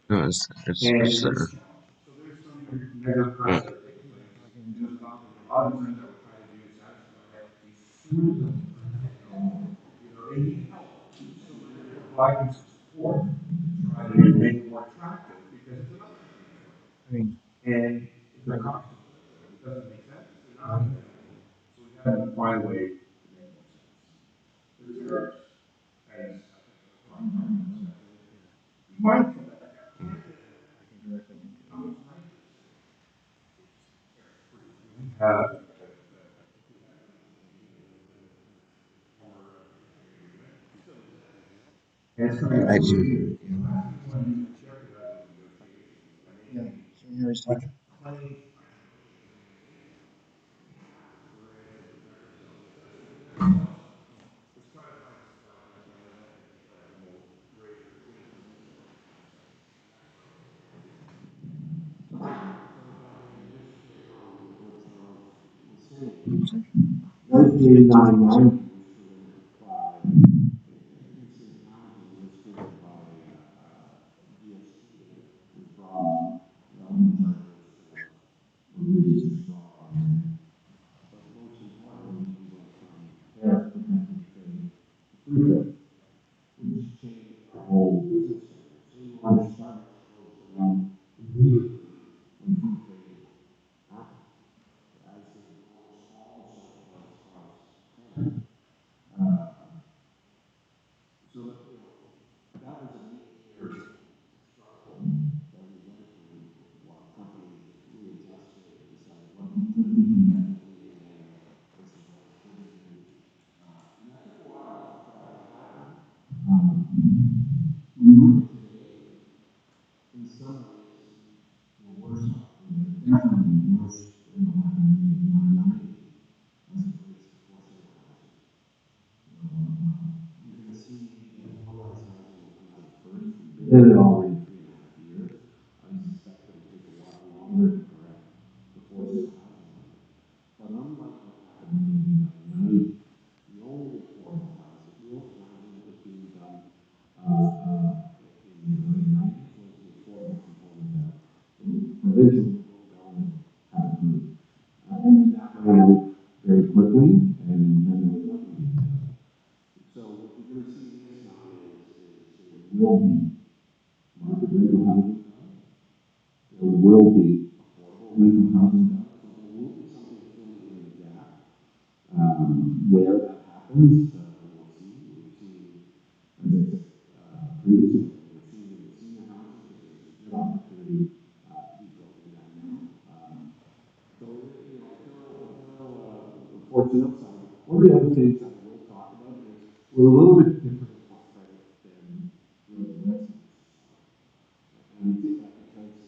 No, it's there. Yeah. I do. 1999 did it already. Very quickly, and then there was nothing. Will be market rental housing. There will be rental housing. Where that happens, we'll see. We've seen, as I said previously, we've seen in the senior housing, there's a good opportunity to be building that now. So, you know, until unfortunate side, one of the other things that we'll talk about is we're a little bit different credit than residential. And we think that because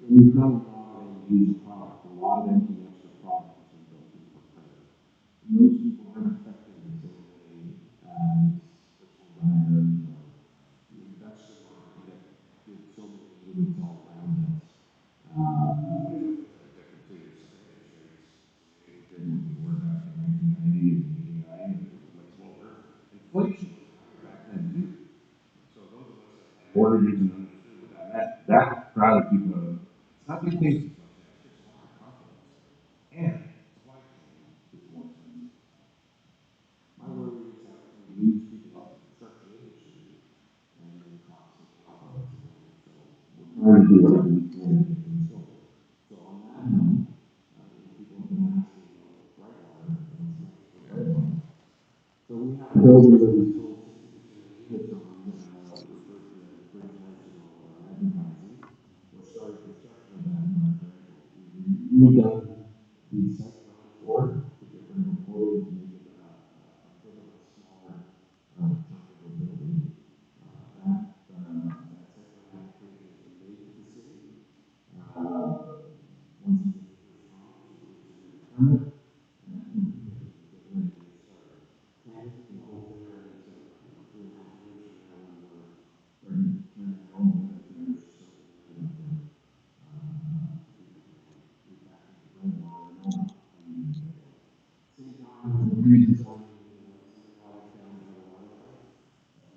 we've done a lot of user product, a lot of empty nester product has been built into our credit. And those people aren't affected the same way as personal buyers or the investor market that did so many units all around us. Which I think are different to your second interest rates. Did what we were back in 1990 and 89 and much lower. Inflation was higher back then too. So those of us that had mortgages and understood what that meant, that crowd of people, it's not the case as much now. It's just a lot of confidence. And supply chain is more expensive. My worry is that we lose people out in the construction industry and then costs of confidence again. So we're trying to do whatever we can to get things going. So on that note, people have been asking about Brightwater and what's next for Brightwater. So we have a building that we sold 60% of the units on, referred to as Bridge National Advertising. We're starting construction of that in our grant. We've redone the site plan for it to get rid of a portal to make it a bit of a smaller triangle building. That site plan application has been made to the city. Once we get the first tranche, we can submit a permit. And then we can get ready to get started. Can't see the whole there until 2.5 years from now when we're starting to turn it on and there's so many up there. Back into Brightwater and all that. Same time, we're redesigning center college down by the waterfront. We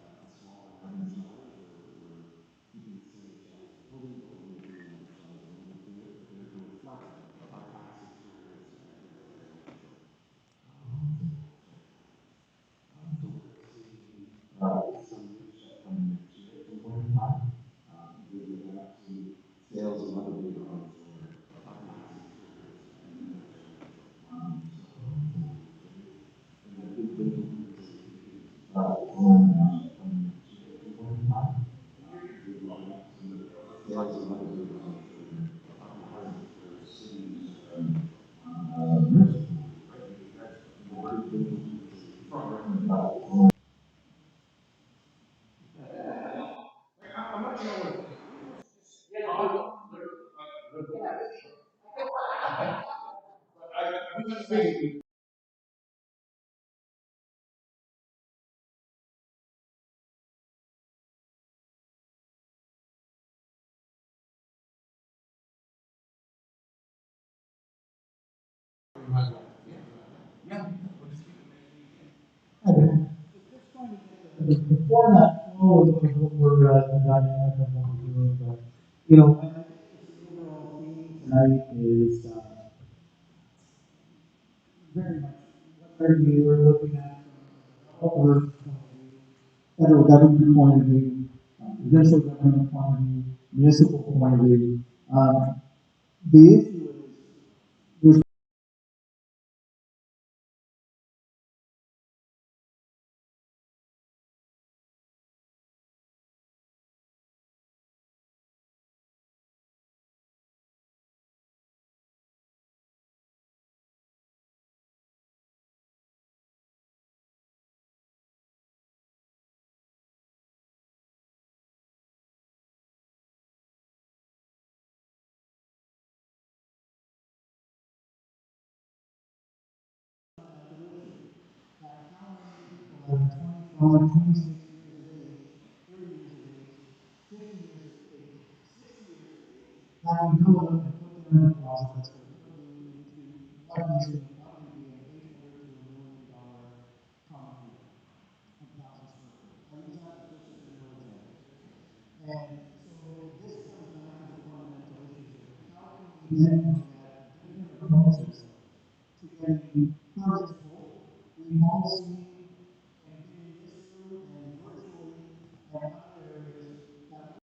have a smaller average size. We're keeping the same size building, but we're making another size building to it to reflect our past experience at Brightwater Shore. So we're going to see some new stuff coming next year at some point in time. Because we have some sales of other big homes where our past experience at Brightwater Shore. And I think those will be coming next year at some point in time. Because we have some sales of other big homes where our past experience cities nursing homes, right? And I think those will be coming. I'm not sure. The format flow of what we're the dynamic of what we're doing, but you know, I think the overall theme tonight is very much what we're looking at from a developer point of view, federal government point of view, provincial government point of view, municipal point of view. The issue is there's uh, 25, 26 years of age, 30 years of age, 50 years of age, 60 years of age, that we know of and put them in a deposit that's going to put you into what is going to probably be an $800 to $1 million common area, 1,000 square foot. I use that as just a general example. And so this comes back to the fundamental issues of how can we then look at different approaches to getting permits pulled. We've all seen and been in this room and virtually and other areas that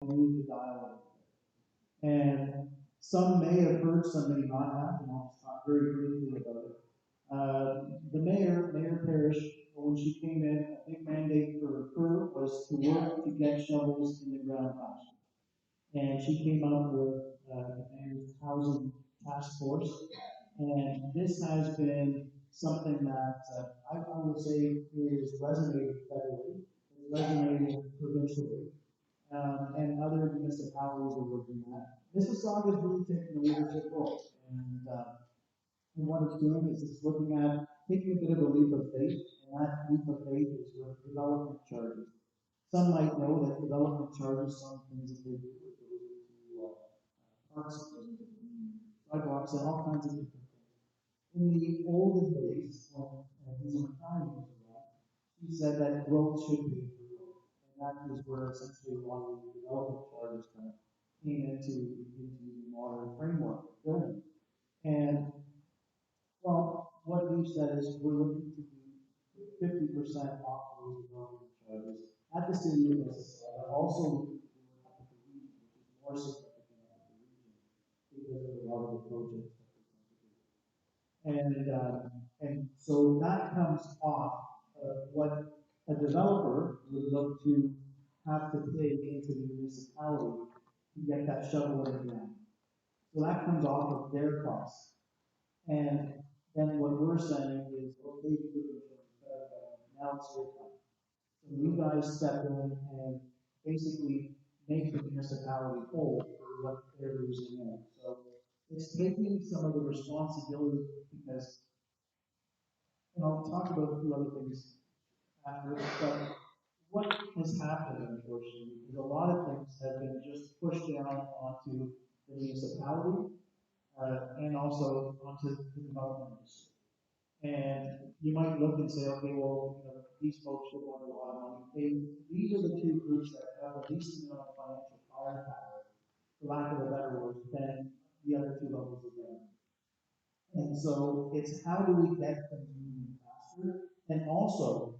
use the dialogue. And some may have heard, some may not have, and I'll talk very briefly about it. The Mayor Parrish, when she came in, a big mandate for her was to work to get shovels in the ground faster. And she came out with the Mayor's Housing Task Force. And this has been something that I would say is resonating federally, is resonating provincially, and other municipalities are looking at. Mississauga is really taking a leadership role, and what it's doing is it's looking at taking a bit of a leap of faith, and that leap of faith is with development charges. Some might know that development charges some things that they do. It goes into parks, sidewalks, and all kinds of different things. In the olden days, when Lisa McCartney was around, she said that growth should be for growth. And that is where essentially one of the development charges kind of came into the modern framework of building. And well, what we said is we're looking to do 50% off those development charges at the city of Mississauga, also looking to do it at the region, which is more significant at the region because of a lot of the projects that we tend to do. And so that comes off what a developer would look to have to pay into the municipality to get that shovel in the ground. So that comes off of their costs. And then what we're saying is, okay, now it's your time. So you guys step in and basically make the municipality whole for what they're losing in. So it's taking some of the responsibility because, I'll talk about a few other things after, but what has happened, unfortunately, is a lot of things have been just pushed down onto the municipality and also onto the development industry. And you might look and say, okay, well, these folks should have a lot of money. These are the two groups that have the least amount of financial firepower, for lack of a better word, than the other two levels of government. And so it's how do we get them moving and also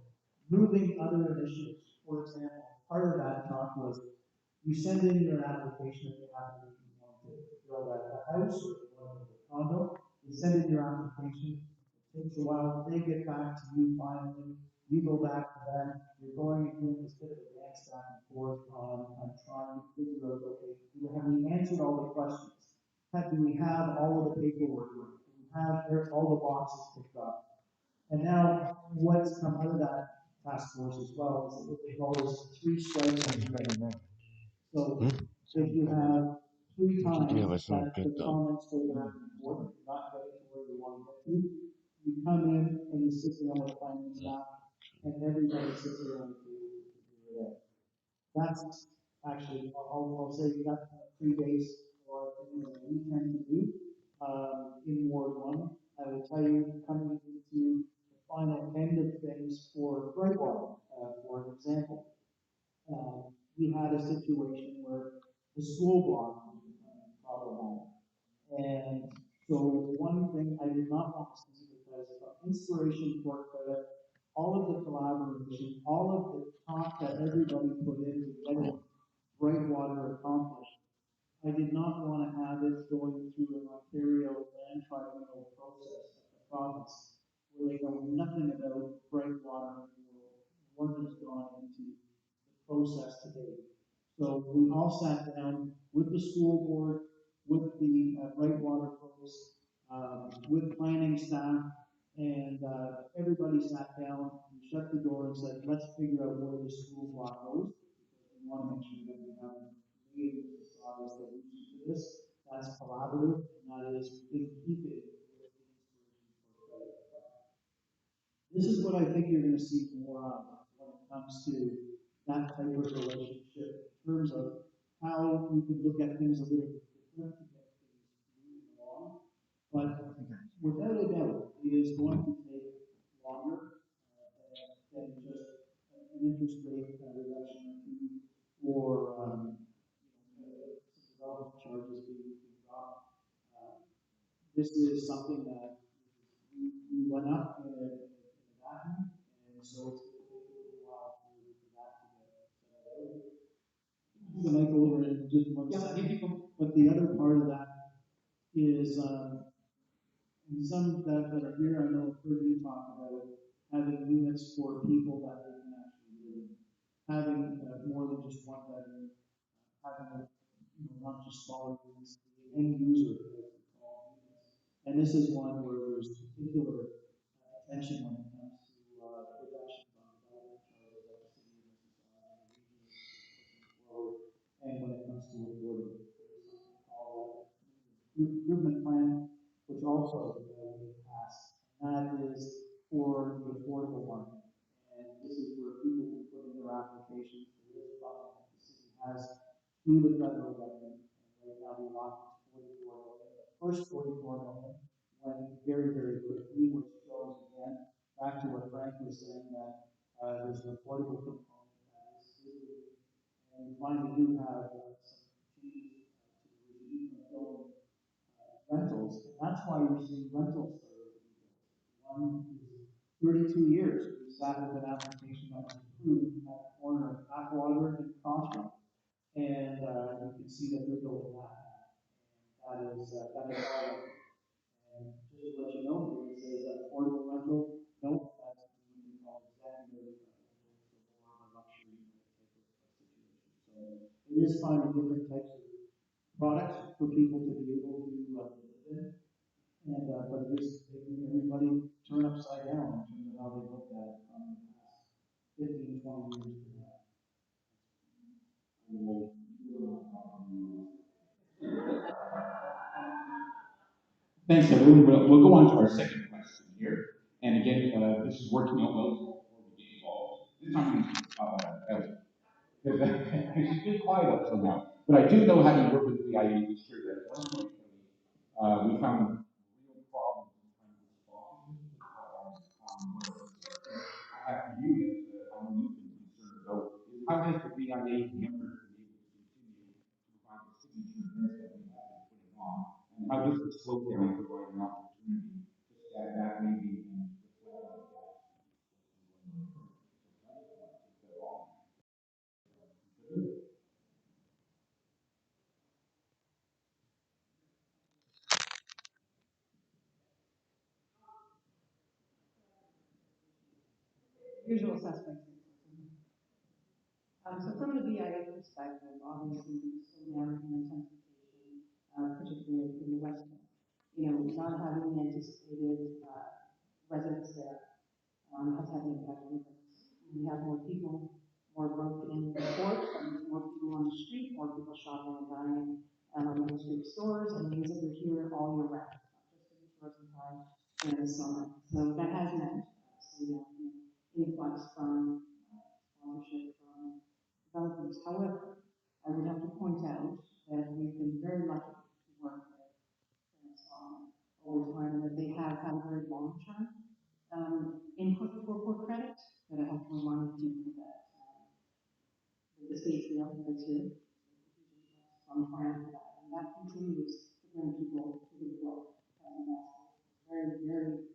moving other initiatives. For example, part of that talk was you send in your application if you have to, you want to build a house or you want to build a condo. You send in your application. It takes a while. They get back to you finally. You go back to them. You're going and doing this bit of a dance back and forth on trying to figure out, okay, have we answered all the questions? Do we have all of the paperwork? Do we have all the boxes picked up? And now, what's come out of that task force as well is what they call is three strikes and you're ready. So if you have three times that the comments go back and forth, you're not getting to where you want to get to, you come in and you sit down with planning staff, and everybody sits around the table to figure it out. That's actually, I'll say that predates or things that we tend to do in Ward 1. I will tell you, coming into the final end of things for Brightwater, for an example, we had a situation where the school block was becoming problematic. And so one thing I did not want to see because of inspiration for credit, all of the collaboration, all of the talk that everybody put into getting Brightwater accomplished, I did not want to have it going through an Ontario land tribunal process at the province where they know nothing about Brightwater or what has gone into the process today. So we all sat down with the school board, with the Brightwater folks, with planning staff, and everybody sat down, we shut the door and said, let's figure out where the school block goes, because we want to make sure that we have made a solid solution to this. That's collaborative, and that is in keeping with the inspiration for credit. This is what I think you're going to see more of when it comes to that type of relationship in terms of how you can look at things a little bit different to get things moving along. But without a doubt, it is going to take longer than just an interest rate reduction or some development charges being dropped. This is something that we went up in a vacuum, and so it's going to take a little while for that to get settled out. The mic over in just one second. But the other part of that is, and some that are here, I know heard you talk about having units for people that they can actually live in, having more than just one bedroom, having not just smaller units, the end user as we call units. And this is one where there's particular attention when it comes to reductions on development charges that the city of Mississauga and the region is pushing forward. And when it comes to affordable, there's something called improvement plan, which also we passed. And that is for the affordable market. And this is where people can put in their applications. There is funding that the city has through the federal government. And right now we locked 44 million. The first 44 million went very, very quickly, which shows again back to what Frank was saying that there's an affordable component that is, and we finally do have some changes to the regime of building rentals. And that's why you're seeing rentals starting to be built. One is 32 years. We sat with an application that was approved at the corner of Atwater and Caution, and you can see that they're building that. And that is all. And just to let you know, it says affordable rental. Nope, that's what we call executive rental, so more of a luxury type of situation. So it is finding different types of products for people to be able to live in. And but it is making everybody turn upside down in terms of how they looked at it from the past 15, 20 years to now. Thanks, everyone. We'll go on to our second question here. And again, this is working out well before we get involved. This time, Ellie, because she's been quiet up till now. But I do know how you work with VIA this year. That at one point, we found real problems in trying to respond on what I have for you that I know you've been concerned about is how has the VIA members been able to continue to provide the signature events that we have been putting on, and how does the slowdown provide an opportunity to step back maybe and reflect on the past? usual suspects. So from the BIA perspective, obviously, we slow down in intensification, particularly in the west. Not having the anticipated residents there has had an impact on things. We have more people, more growth in the port, more people on the street, more people shopping and dining in the street stores, and means that we're here all year round, not just in the tourism time during the summer. So that has meant influx from sponsorship from developers. However, I would have to point out that we've been very lucky to work with over time, and that they have had a very long-term input for credit. But I have to remind people that the state's the only that's here from France, and that continues to bring people to the world. And that's very, very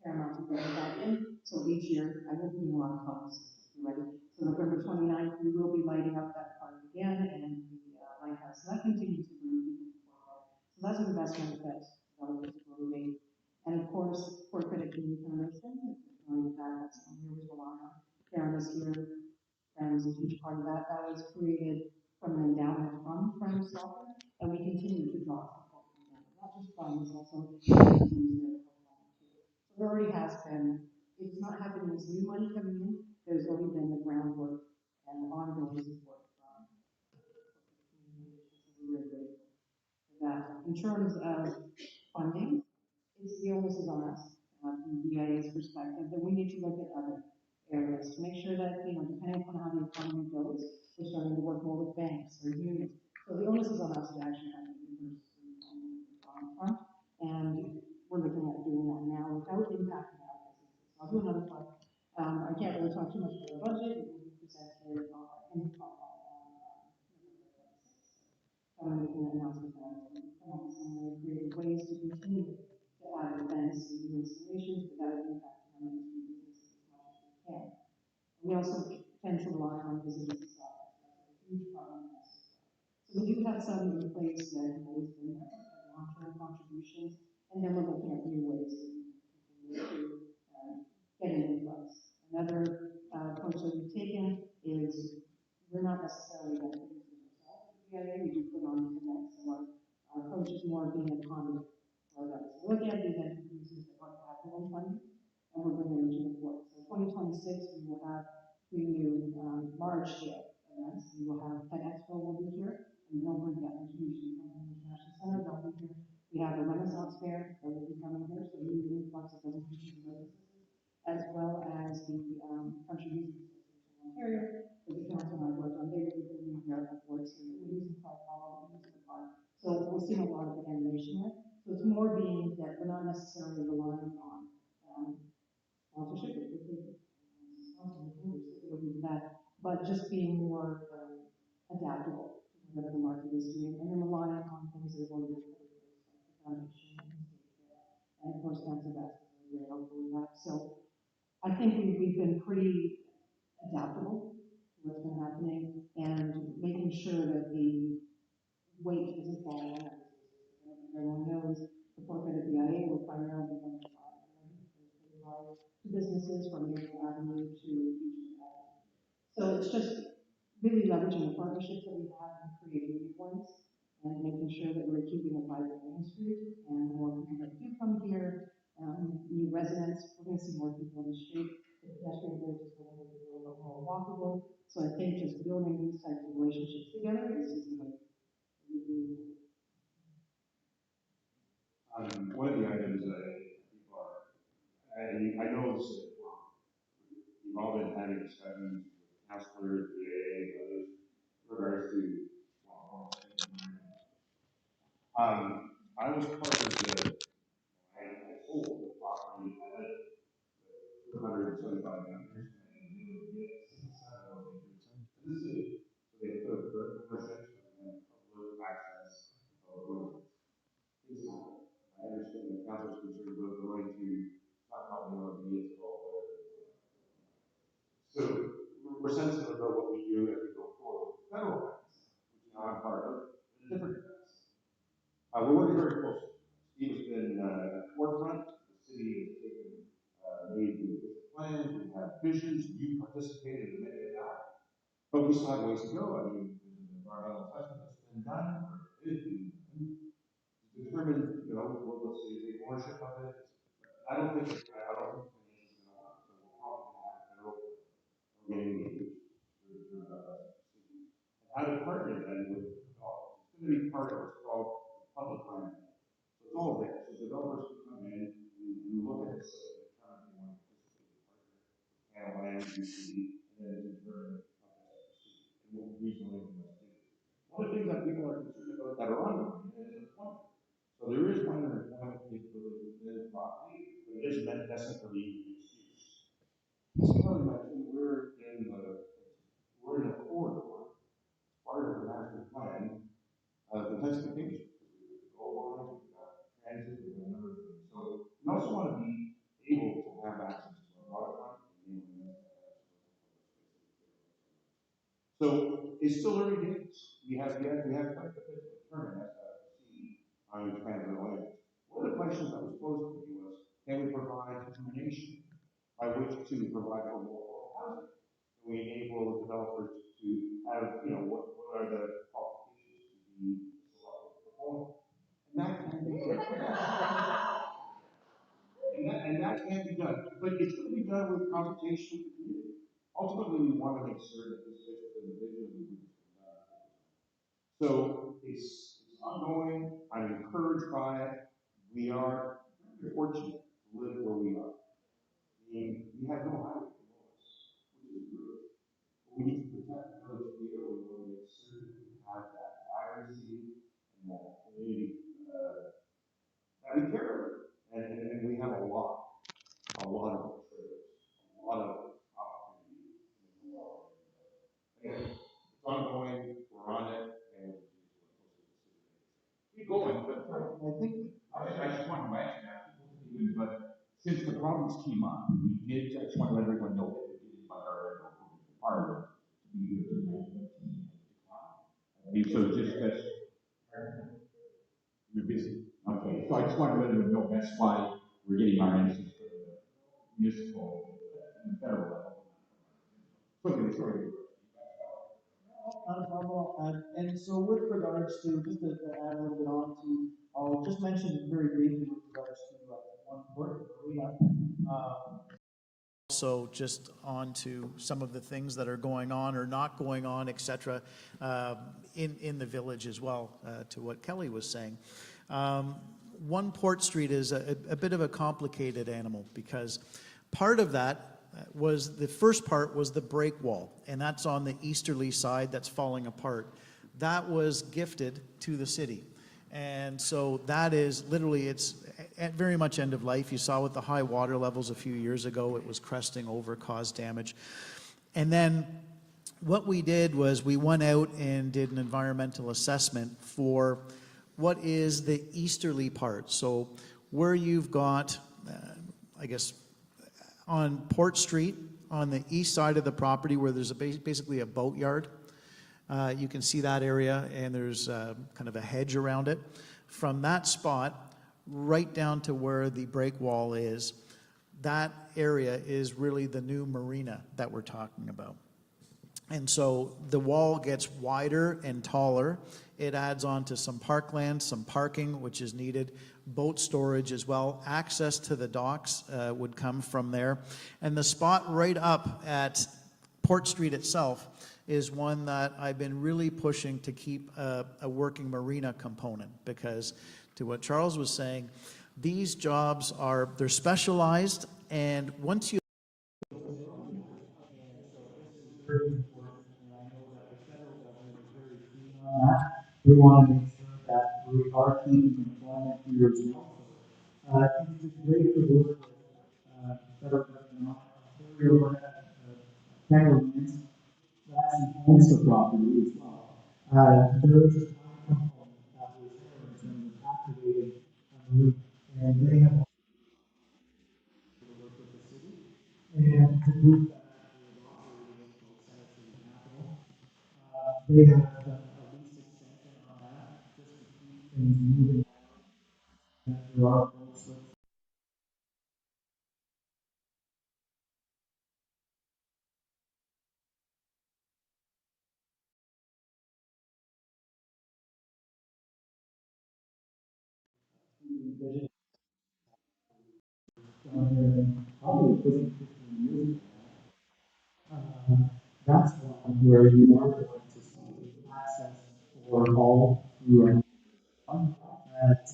paramount to bring that in. So each year, I will be doing a lot of comments. You ready? So November 29th, we will be lighting up that park again, and the lighthouse. So that continues to bring people forward. So that's an investment that developers will make. And of course, for credit community foundation, that's something we rely on. Karen is here. Karen is a huge part of that. That was created from an endowment from Friends Software, and we continue to draw support from them. Not just funds, also there already has been, it's not happening as new money coming in, there's already been the groundwork and ongoing support from we're really grateful for that. In terms of funding, it's the onus is on us from the BIA's perspective that we need to look at other areas to make sure that, depending upon how the economy goes, we're starting to work more with banks or unions. So the onus is on us to actually have the front, and we're looking at doing that now without impacting our businesses. I'll do another talk. I can't really talk too much about the budget. It will be presented in the talk on November 26th. Making an announcement that come up with some really creative ways to continue to add events and new installations without impacting our mainstream businesses as much as we can. And we also tend to rely on visitors as well. That's a huge problem. So we do have some in place that have always been long-term contributions, and then we're looking at new ways to get an influx. Another approach that we've taken is we're not necessarily going to use it ourselves. We do put on events, so our approach is more being a conduit for that. So look at the event producers that want to have their own funding, and we're bringing them to the port. So 2026, we will have three new large-scale events. We will have Pet Expo will be here, and they'll bring that information from the International Center. They'll be here. We have a Renaissance Fair that will be coming here, so we need influx of businesses as well as the Country Music Association in Ontario, that the council and I worked on. They really believe their efforts here. We're using Park Hall, we're using the park. So we're seeing a lot of animation there. So it's more being that we're not necessarily relying on sponsorship, that, but just being more adaptable to whatever the market is doing, and then relying on things that are going to be put in place, like the foundation and of course, cancer vaccines are very helpful with that. So I think we've been pretty adaptable to what's been happening and making sure that the weight doesn't fall on us. Everyone knows the corporate at the IA will primarily be to businesses from Maple Avenue to Houston Avenue. So it's just really leveraging the partnerships that we have and creating new ones and making sure that we're keeping a vibrant Main Street and more people that do come here, new residents. We're going to see more people in the street. The pedestrian bridge is going to be a little bit more walkable. So I think just building these types of relationships together is going to be one of the items that people are, I know this is you've all been having discussions with counselors, the AA, and others, in regards to I was part of I sold the property at 275 members, and knew it to the city. So they put a direct ownership and public access of roads. Things happen. I understand the council's concerned about going to not probably on a vehicle. So we're sensitive about what we do as we go forward. Federal funds, which now I'm part of, is different events. We're working very closely. Steve has been at the forefront. The city has taken made the plan. We visions, you participated in many of that. But we still have ways to go. I mean, there's an environmental assessment that's been done, or is being done, to determine, what, let's say, the ownership of it. I don't think finance is going to work. So we'll probably have federal or getting engaged through how to partner then with developers. It's going to be part of what's called public land. So it's all there. So developers can come in and look at the site, determine if they want to participate in partner, land, UCD, and then determine how best to proceed and what reasonably we must do. One of the things that people are concerned about that are ongoing is employment. So there is one employment capability within the property, but it isn't necessarily an excuse. As Kelly mentioned, we're in a corridor, part of the master plan, the densification. Goal line, we've got transit, we've got a number of things. So we also want to be able to have access to our waterfront and enabling us to have so it's still early days. We have quite a bit to determine as to see on transit land. One of the questions that was posed to me was, can we provide determination by which to provide for more housing? Can we enable developers to have, what are the qualifications to be selected proponent? And that can be done. And that can be done. But it's going to be done with consultation with the community. Ultimately, we want to make sure that this fits within the vision of the movement. So it's ongoing. I'm encouraged by it. We are very fortunate to live where we are. I mean, we have no highway below us, which is good. But we need to protect the village feel. We want to make sure that we have that privacy and that community that we care about. And we have a lot of trails, a lot of opportunities. Again, it's ongoing. We're on it, and keep going. But I think I just want to mention that, but since the problems came up, I just want to let everyone know that we did invite our part to be here tonight. So just that's you're busy. Okay, so I just want to let everyone know that's why we're getting our answers for the municipal and the federal level. Sorry. Not a problem. And so with regards to, just to add a little bit on to, I'll just mention very briefly with regards to one important area. So just on to some of the things that are going on or not going on, et cetera, in the village as well, to what Kelly was saying. One Port Street is a bit of a complicated animal because part of that was, the first part was the break wall, and that's on the easterly side that's falling apart. That was gifted to the city. And so that is literally, it's at very much end of life. You saw with the high water levels a few years ago, it was cresting over, caused damage. And then what we did was we went out and did an environmental assessment for what is the easterly part. So where you've got, I guess, on Port Street, on the east side of the property where there's basically a boatyard. You can see that area, and there's kind of a hedge around it. From that spot, right down to where the break wall is, that area is really the new marina that we're talking about. And so the wall gets wider and taller. It adds on to some parkland, some parking, which is needed, boat storage as well. Access to the docks would come from there. And the spot right up at Port Street itself is one that I've been really pushing to keep a working marina component, because to what Charles was saying, these jobs they're specialized, and once you we want to make sure that we are keeping employment here as well. It's great to work with federal government, Ontario, Canadians, that enhance the property as well. There is a component that was there in terms of activated, and they have to work with the city, and to group that with operating city capital. They have done a lease extension on that just to keep things moving. There are folks with envision down there, probably pushing 15 years ago. That's one where you are going to see access for all through to get back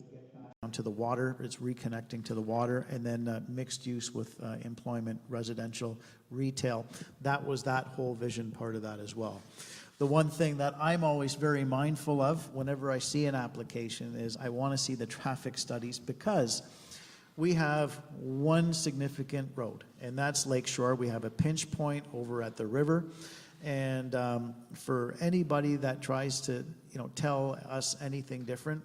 to the water. It's reconnecting to the water, and then mixed use with employment, residential, retail. That was that whole vision part of that as well. The one thing that I'm always very mindful of whenever I see an application is I want to see the traffic studies, because we have one significant road, and that's Lakeshore. We have a pinch point over at the river, and for anybody that tries to, tell us anything different,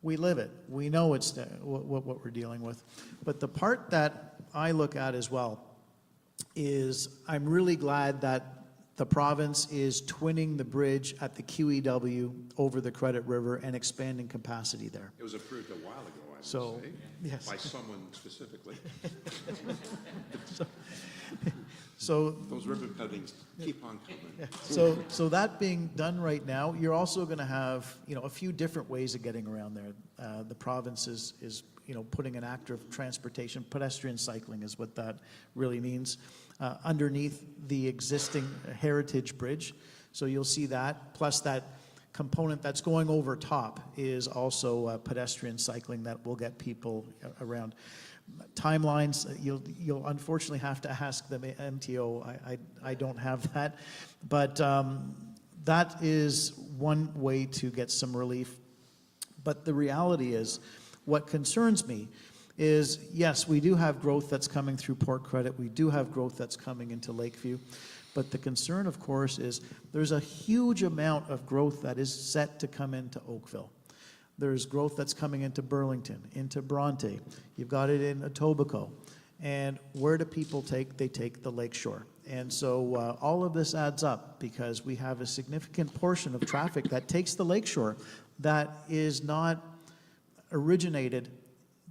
we live it. We know it's what we're dealing with. But the part that I look at as well is I'm really glad that the province is twinning the bridge at the QEW over the Credit River and expanding capacity there. It was approved a while ago, I would say, yes. by someone specifically. So those ribbon cuttings keep on coming. So that being done right now, you're also going to have, a few different ways of getting around there. The province is putting an active transportation, pedestrian cycling is what that really means, underneath the existing heritage bridge. So you'll see that, plus that component that's going over top is also pedestrian cycling that will get people around. Timelines, you'll unfortunately have to ask the MTO. I don't have that, but that is one way to get some relief. But the reality is, what concerns me is, yes, we do have growth that's coming through Port Credit. We do have growth that's coming into Lakeview. But the concern, of course, is there's a huge amount of growth that is set to come into Oakville. There's growth that's coming into Burlington, into Bronte. You've got it in Etobicoke. And where do people take? They take the Lakeshore. And so all of this adds up, because we have a significant portion of traffic that takes the Lakeshore that is not originated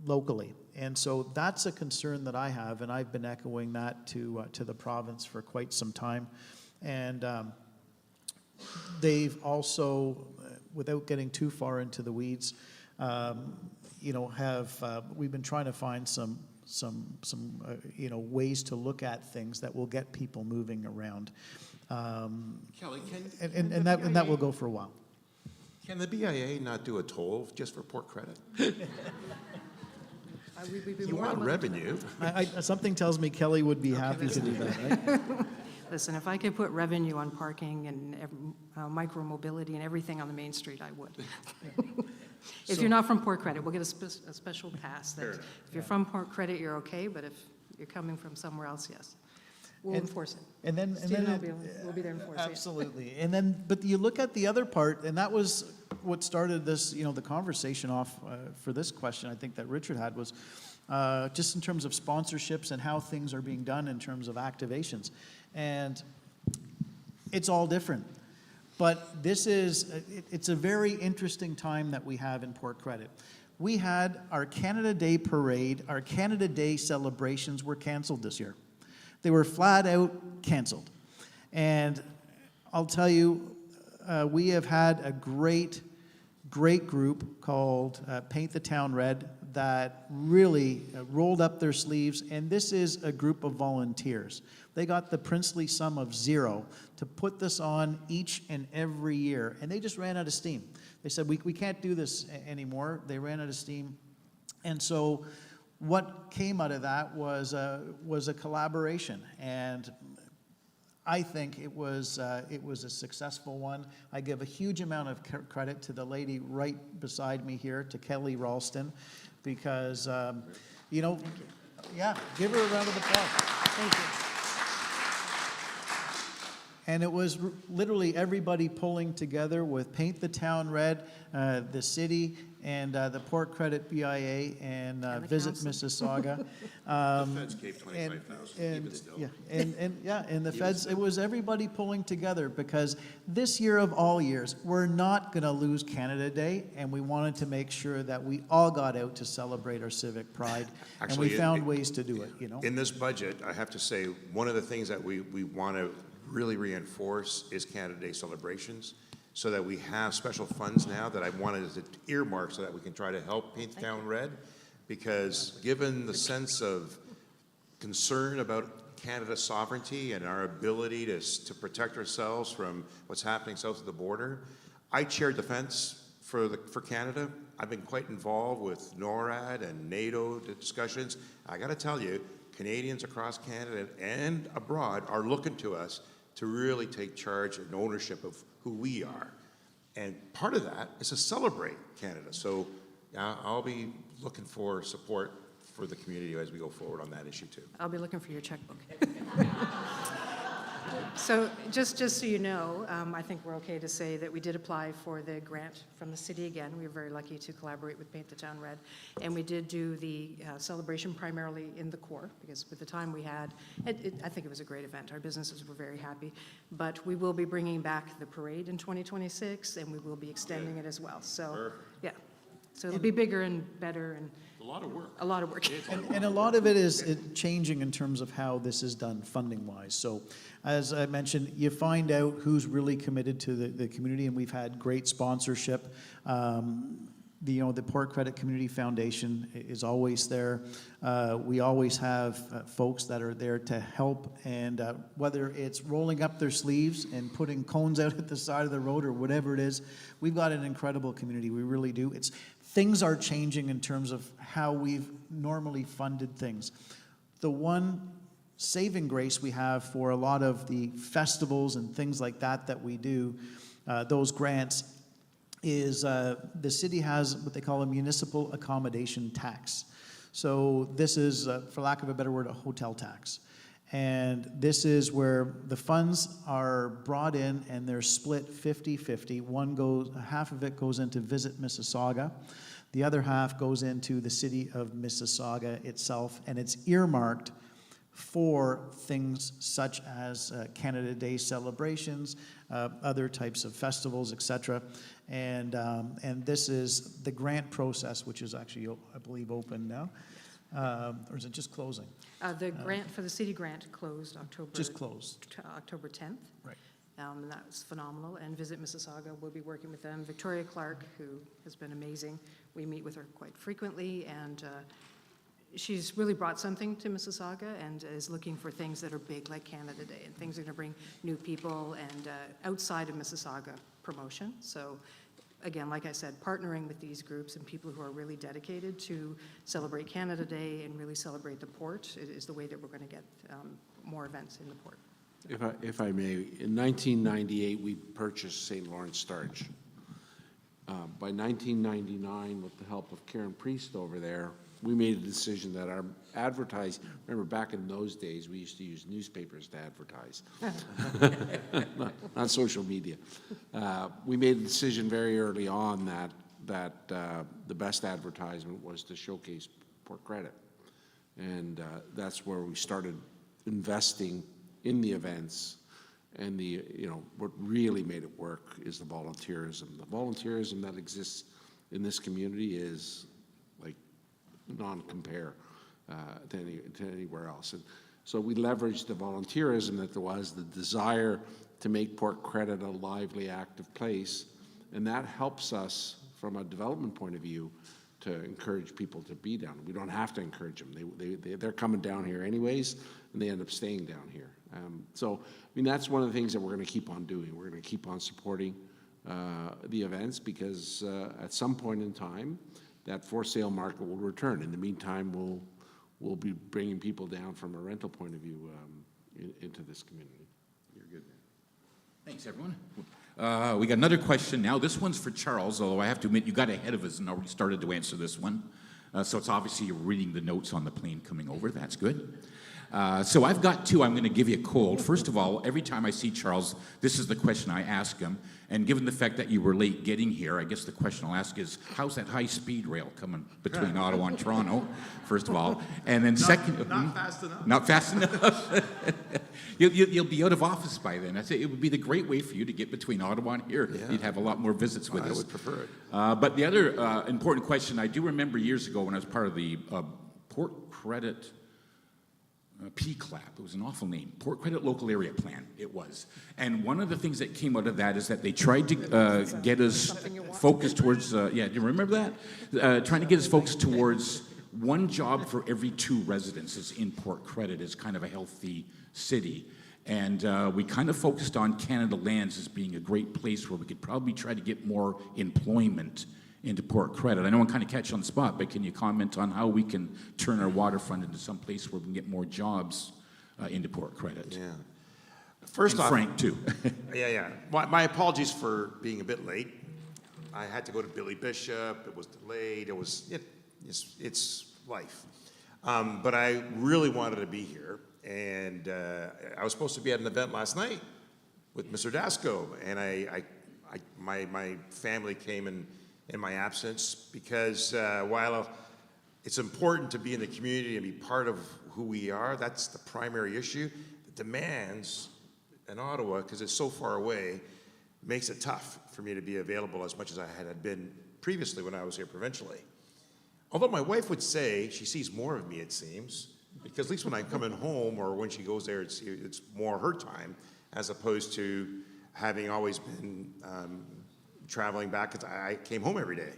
locally. And so that's a concern that I have, and I've been echoing that to the province for quite some time. And they've also, without getting too far into the weeds, we've been trying to find some ways to look at things that will get people moving around. Kelly, and that will go for a while. Can the BIA not do a toll just for Port Credit? You want revenue. Something tells me Kelly would be happy to do that, right? Listen, if I could put revenue on parking and micro-mobility and everything on the main street, I would. If you're not from Port Credit, we'll get a special pass. That if you're from Port Credit, you're okay, but if you're coming from somewhere else, yes. We'll enforce it. And then we'll be there to enforce it. Absolutely. And then, but you look at the other part, and that was what started this, the conversation off for this question I think that Richard had, was just in terms of sponsorships and how things are being done in terms of activations. And it's all different. But it's a very interesting time that we have in Port Credit. We had our Canada Day parade, our Canada Day celebrations were canceled this year. They were flat out canceled. And I'll tell you, we have had a great group called Paint the Town Red that really rolled up their sleeves, and this is a group of volunteers. They got the princely sum of $0 to put this on each and every year, and they just ran out of steam. They said, we can't do this anymore. They ran out of steam. And so what came out of that was a collaboration, and I think it was a successful one. I give a huge amount of credit to the lady right beside me here, to Kelly Ralston, because yeah, give her a round of applause. Thank you. And it was literally everybody pulling together with Paint the Town Red, the city, and the Port Credit BIA, and Visit Mississauga. The feds gave $25,000, even still. Yeah, and the feds, it was everybody pulling together, because this year of all years, we're not going to lose Canada Day, and we wanted to make sure that we all got out to celebrate our civic pride. Actually, and we found ways to do it, In this budget, I have to say, one of the things that we want to really reinforce is Canada Day celebrations. so that we have special funds now that I wanted to earmark so that we can try to help paint the town red. Because given the sense of concern about Canada's sovereignty and our ability to protect ourselves from what's happening south of the border, I chair defense for Canada. I've been quite involved with NORAD and NATO discussions. I got to tell you, Canadians across Canada and abroad are looking to us to really take charge and ownership of who we are. And part of that is to celebrate Canada. So I'll be looking for support for the community as we go forward on that issue too. I'll be looking for your checkbook. So just so you know, I think we're okay to say that we did apply for the grant from the city again. We were very lucky to collaborate with Paint the Town Red. And we did do the celebration primarily in the core, because with the time we had, I think it was a great event. Our businesses were very happy. But we will be bringing back the parade in 2026, and we will be extending it as well. So, yeah. So it'll be bigger and better and A lot of work. a lot of work. And a lot of it is changing in terms of how this is done funding-wise. So as I mentioned, you find out who's really committed to the community, and we've had great sponsorship. The Port Credit Community Foundation is always there. We always have folks that are there to help, and whether it's rolling up their sleeves and putting cones out at the side of the road or whatever it is, we've got an incredible community. We really do. Things are changing in terms of how we've normally funded things. The one saving grace we have for a lot of the festivals and things like that we do, those grants, is the city has what they call a municipal accommodation tax. So this is, for lack of a better word, a hotel tax. And this is where the funds are brought in and they're split 50-50. Half of it goes into Visit Mississauga. The other half goes into the city of Mississauga itself, and it's earmarked for things such as Canada Day celebrations, other types of festivals, etc. And this is the grant process, which is actually, I believe, open now. Or is it just closing? The grant for the city grant closed October. Just closed. October 10th. Right. And that was phenomenal. And Visit Mississauga, we'll be working with them. Victoria Clark, who has been amazing. We meet with her quite frequently, and she's really brought something to Mississauga and is looking for things that are big, like Canada Day, and things that are going to bring new people and outside of Mississauga promotion. So again, like I said, partnering with these groups and people who are really dedicated to celebrate Canada Day and really celebrate the port is the way that we're going to get more events in the port. If I may, in 1998, we purchased St. Lawrence Starch. By 1999, with the help of Karen Priest over there, we made a decision that our remember back in those days, we used to use newspapers to advertise, not social media. We made a decision very early on that the best advertisement was to showcase Port Credit. And that's where we started investing in the events. And what really made it work is the volunteerism. The volunteerism that exists in this community is like non-compare to anywhere else. And so we leveraged the volunteerism that there was, the desire to make Port Credit a lively, active place, and that helps us from a development point of view to encourage people to be down. We don't have to encourage them. They're coming down here anyways, and they end up staying down here. So, I mean, that's one of the things that we're going to keep on doing. We're going to keep on supporting the events because at some point in time, that for sale market will return. In the meantime, we'll be bringing people down from a rental point of view into this community. You're good, man. Thanks, everyone. We got another question now. This one's for Charles, although I have to admit you got ahead of us and already started to answer this one. So it's obviously you're reading the notes on the plane coming over. That's good. So I've got two I'm going to give you cold. First of all, every time I see Charles, this is the question I ask him. And given the fact that you were late getting here, I guess the question I'll ask is, how's that high-speed rail coming between Ottawa and Toronto, first of all? And then second... Not fast enough. Not fast enough. You'll be out of office by then. I say it would be the great way for you to get between Ottawa and here. Yeah. You'd have a lot more visits with us. I would prefer it. But the other important question, I do remember years ago when I was part of the Port Credit... PCLAP. It was an awful name. Port Credit Local Area Plan, it was. And one of the things that came out of that is that they tried to get us focused towards, yeah, do you remember that? Trying to get us focused towards one job for every 2 residences in Port Credit is kind of a healthy city. And we kind of focused on Canada Lands as being a great place where we could probably try to get more employment into Port Credit. I know I'm kind of catch you on the spot, but can you comment on how we can turn our waterfront into some place where we can get more jobs into Port Credit? Yeah. First And off, Frank, too. yeah. My apologies for being a bit late. I had to go to Billy Bishop. It was delayed. It's life. But I really wanted to be here, and I was supposed to be at an event last night with Mr. Dasco, and my family came in my absence because while it's important to be in the community and be part of who we are, that's the primary issue. The demands in Ottawa, because it's so far away, makes it tough for me to be available as much as I had been previously when I was here provincially. Although my wife would say she sees more of me, it seems, because at least when I'm coming home or when she goes there, it's more her time as opposed to having always been traveling back. 'Cause I came home every day,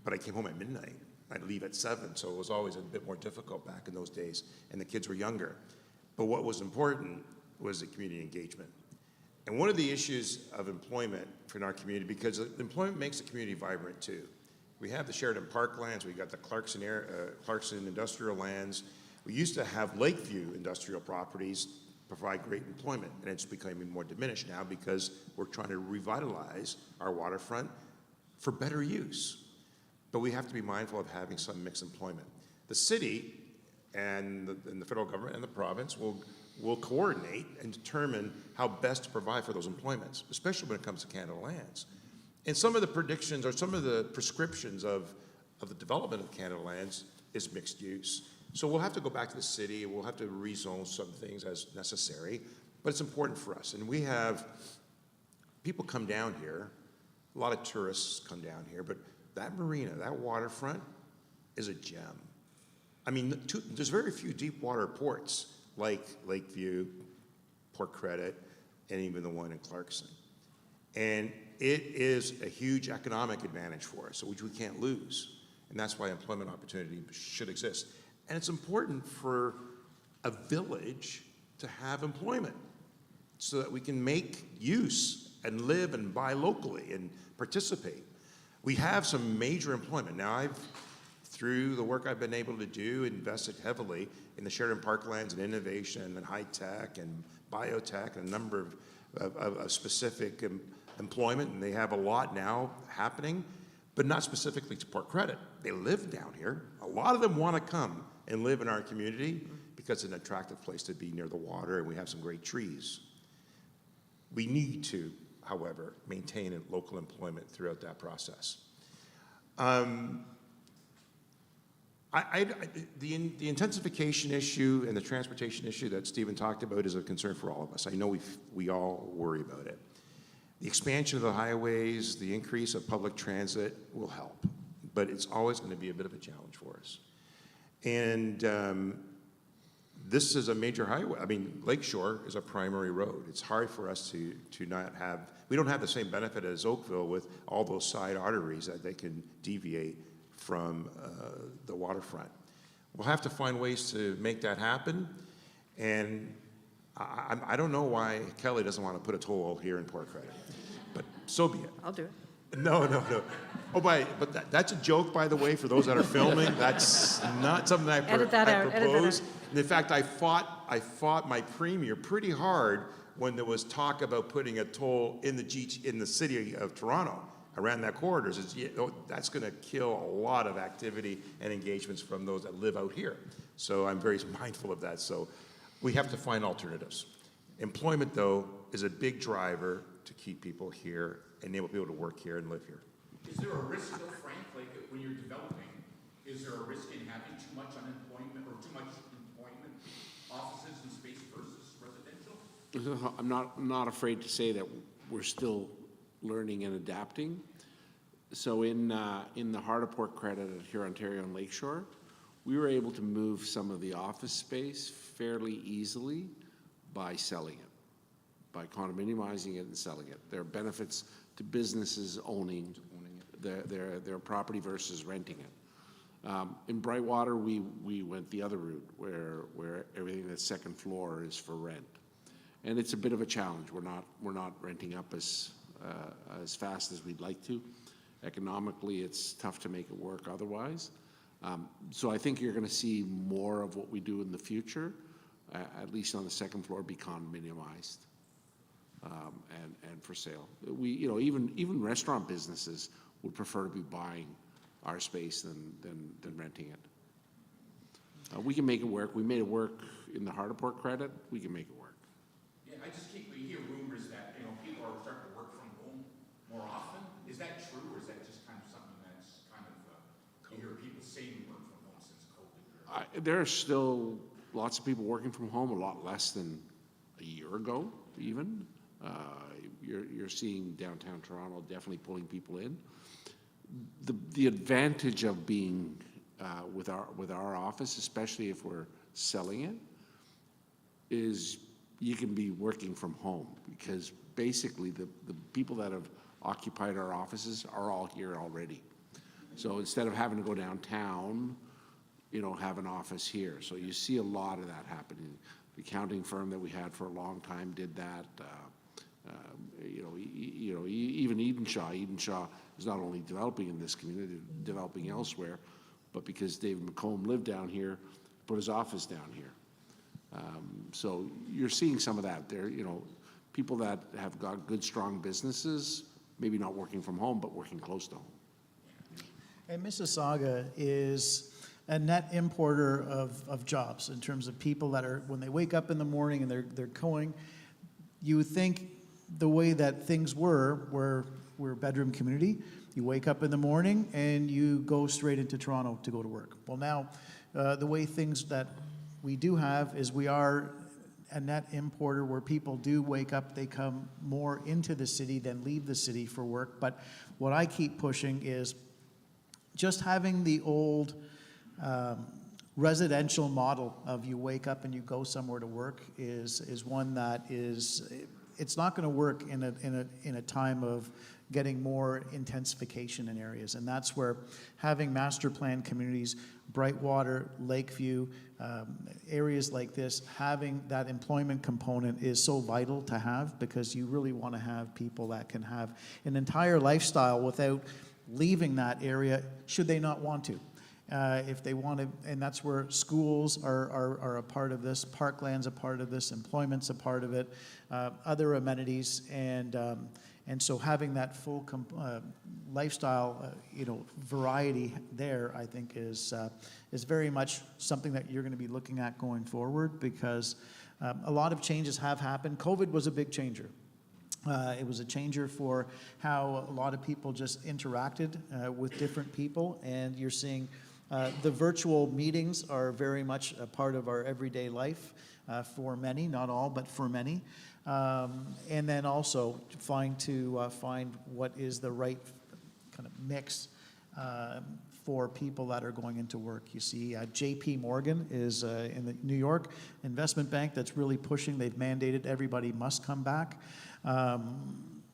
but I came home at midnight. I'd leave at 7, so it was always a bit more difficult back in those days, and the kids were younger. But what was important was the community engagement. And one of the issues of employment in our community, because employment makes the community vibrant too. We have the Sheridan Parklands, we got the Clarkson Industrial Lands. We used to have Lakeview industrial properties provide great employment, and it's becoming more diminished now because we're trying to revitalize our waterfront for better use. But we have to be mindful of having some mixed employment. The city and the federal government and the province will coordinate and determine how best to provide for those employments, especially when it comes to Canada Lands. And some of the predictions or some of the prescriptions of the development of Canada Lands is mixed use. So we'll have to go back to the city, we'll have to rezone some things as necessary, but it's important for us. And we have people come down here, a lot of tourists come down here, but that marina, that waterfront is a gem. I mean, there's very few deep water ports like Lakeview, Port Credit, and even the one in Clarkson. And it is a huge economic advantage for us, which we can't lose. And that's why employment opportunity should exist. And it's important for a village to have employment so that we can make use and live and buy locally and participate. We have some major employment. Now, through the work I've been able to do, invested heavily in the Sheridan Parklands and innovation and high tech and biotech and a number of specific employment, and they have a lot now happening, but not specifically to Port Credit. They live down here. A lot of them want to come and live in our community because it's an attractive place to be near the water, and we have some great trees. We need to, however, maintain local employment throughout that process. The intensification issue and the transportation issue that Stephen talked about is a concern for all of us. I know we all worry about it. The expansion of the highways, the increase of public transit will help, but it's always going to be a bit of a challenge for us. And this is a major highway. I mean, Lakeshore is a primary road. It's hard for us to not have, we don't have the same benefit as Oakville with all those side arteries that they can deviate from the waterfront. We'll have to find ways to make that happen. And I don't know why Kelly doesn't want to put a toll here in Port Credit, but so be it. I'll do it. No. Oh, but that's a joke, by the way, for those that are filming. That's not something I Edit that out, edit that propose. out. And in fact, I fought my premier pretty hard when there was talk about putting a toll in the city of Toronto around that corridor. That's going to kill a lot of activity and engagements from those that live out here. So I'm very mindful of that. So we have to find alternatives. Employment, though, is a big driver to keep people here and enable people to work here and live here. Is there a risk, though, Frank, like when you're developing, is there a risk in having too much unemployment or too much employment, offices and space versus residential? I'm not afraid to say that we're still learning and adapting. So in the heart of Port Credit at Hurontario and Lakeshore, we were able to move some of the office space fairly easily by selling it, by condominiumizing it and selling it. There are benefits to businesses owning their property versus renting it. In Brightwater, we went the other route, where everything that's second floor is for rent, and it's a bit of a challenge. We're not renting up as fast as we'd like to. Economically, it's tough to make it work otherwise. So I think you're going to see more of what we do in the future, at least on the second floor, be condominiumized and for sale. Even restaurant businesses would prefer to be buying our space than renting it. We can make it work. We made it work in the Hardaport credit. We can make it work. Yeah, we hear rumors that, people are starting to work from home more often. Is that true, or is that just kind of something that's kind of, you hear people saying work from home since COVID? There are still lots of people working from home, a lot less than a year ago, even. You're seeing downtown Toronto definitely pulling people in. The advantage of being with our office, especially if we're selling it, is you can be working from home, because basically the people that have occupied our offices are all here already. So instead of having to go downtown, have an office here. So you see a lot of that happening. The accounting firm that we had for a long time did that. Even Edenshaw is not only developing in this community, developing elsewhere, but because David McComb lived down here, put his office down here. So you're seeing some of that there. People that have got good, strong businesses, maybe not working from home, but working close to home. And Mississauga is a net importer of jobs in terms of people that are, when they wake up in the morning and they're going, you would think the way that things we're a bedroom community. You wake up in the morning and you go straight into Toronto to go to work. Well, now, the way things that we do have is we are a net importer where people do wake up, they come more into the city than leave the city for work. But what I keep pushing is just having the old residential model of you wake up and you go somewhere to work is one that it's not going to work in a time of getting more intensification in areas. And that's where having master plan communities, Brightwater, Lakeview, areas like this, having that employment component is so vital to have, because you really want to have people that can have an entire lifestyle without leaving that area should they not want to. If they want to, and that's where schools are a part of this, Parkland's a part of this, employment's a part of it, other amenities, and so having that full lifestyle, variety there, I think is very much something that you're going to be looking at going forward, because a lot of changes have happened. COVID was a big changer. It was a changer for how a lot of people just interacted with different people, and you're seeing the virtual meetings are very much a part of our everyday life for many, not all, but for many. And then also find what is the right kind of mix for people that are going into work. You see, J.P. Morgan is in the New York investment bank that's really pushing. They've mandated everybody must come back.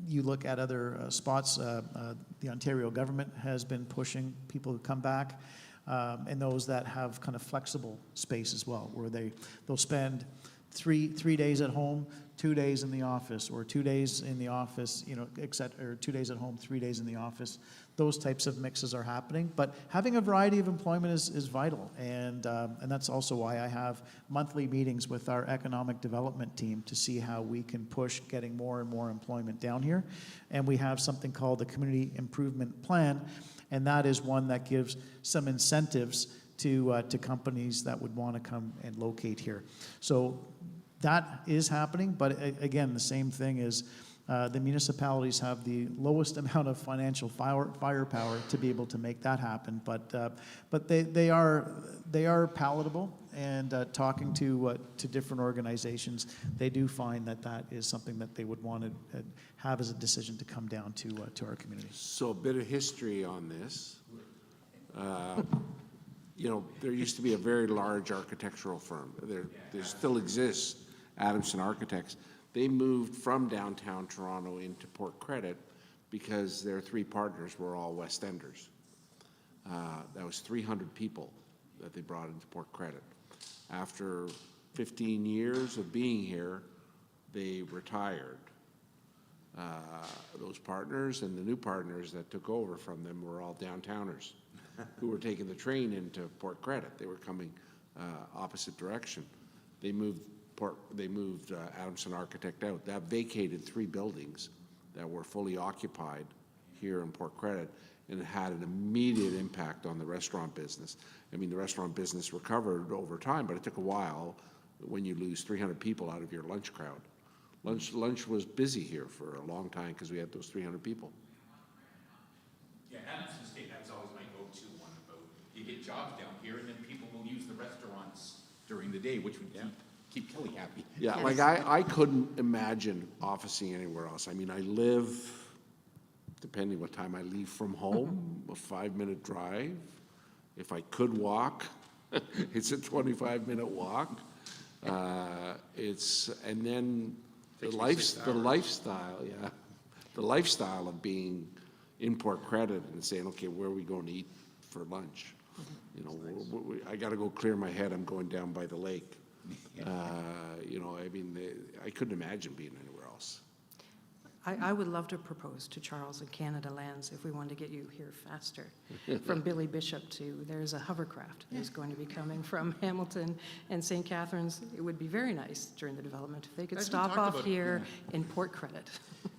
You look at other spots, the Ontario government has been pushing people to come back, and those that have kind of flexible space as well, where they'll spend three days at home, 2 days in the office, or 2 days in the office, or 2 days at home, 3 days in the office. Those types of mixes are happening, but having a variety of employment is vital, and that's also why I have monthly meetings with our economic development team to see how we can push getting more and more employment down here. And we have something called the Community Improvement Plan, and that is one that gives some incentives to companies that would want to come and locate here. So that is happening, but again, the same thing is the municipalities have the lowest amount of financial firepower to be able to make that happen. But they are palatable, and talking to different organizations, they do find that is something that they would want to have as a decision to come down to our community. So a bit of history on this. you know, there used to be a very large architectural firm. There still exists, Adamson Architects. They moved from downtown Toronto into Port Credit because their three partners were all West Enders. That was 300 people that they brought into Port Credit. After 15 years of being here, they retired. Those partners and the new partners that took over from them were all downtowners who were taking the train into Port Credit. They were coming opposite direction. They moved Adamson Architect out. That vacated 3 buildings that were fully occupied here in Port Credit, and it had an immediate impact on the restaurant business. I mean, the restaurant business recovered over time, but it took a while when you lose 300 people out of your lunch crowd. Lunch was busy here for a long time because we had those 300 people. Yeah, Adamson State, that was always my go-to one about, you get jobs down here and then people will use the restaurants during the day, which would keep Kelly happy. Yeah, like I couldn't imagine officing anywhere else. I mean, I live, depending what time I leave from home, a 5-minute drive. If I could walk, it's a 25-minute walk. And then the lifestyle of being in Port Credit and saying, okay, where are we going to eat for lunch? You know, I got to go clear my head. I'm going down by the lake. You know, I mean, I couldn't imagine being anywhere else. I would love to propose to Charles and Canada Lands if we wanted to get you here faster. From Billy Bishop to, there's a hovercraft that's going to be coming from Hamilton and St. Catharines. It would be very nice during the development if they could stop off here in Port Credit.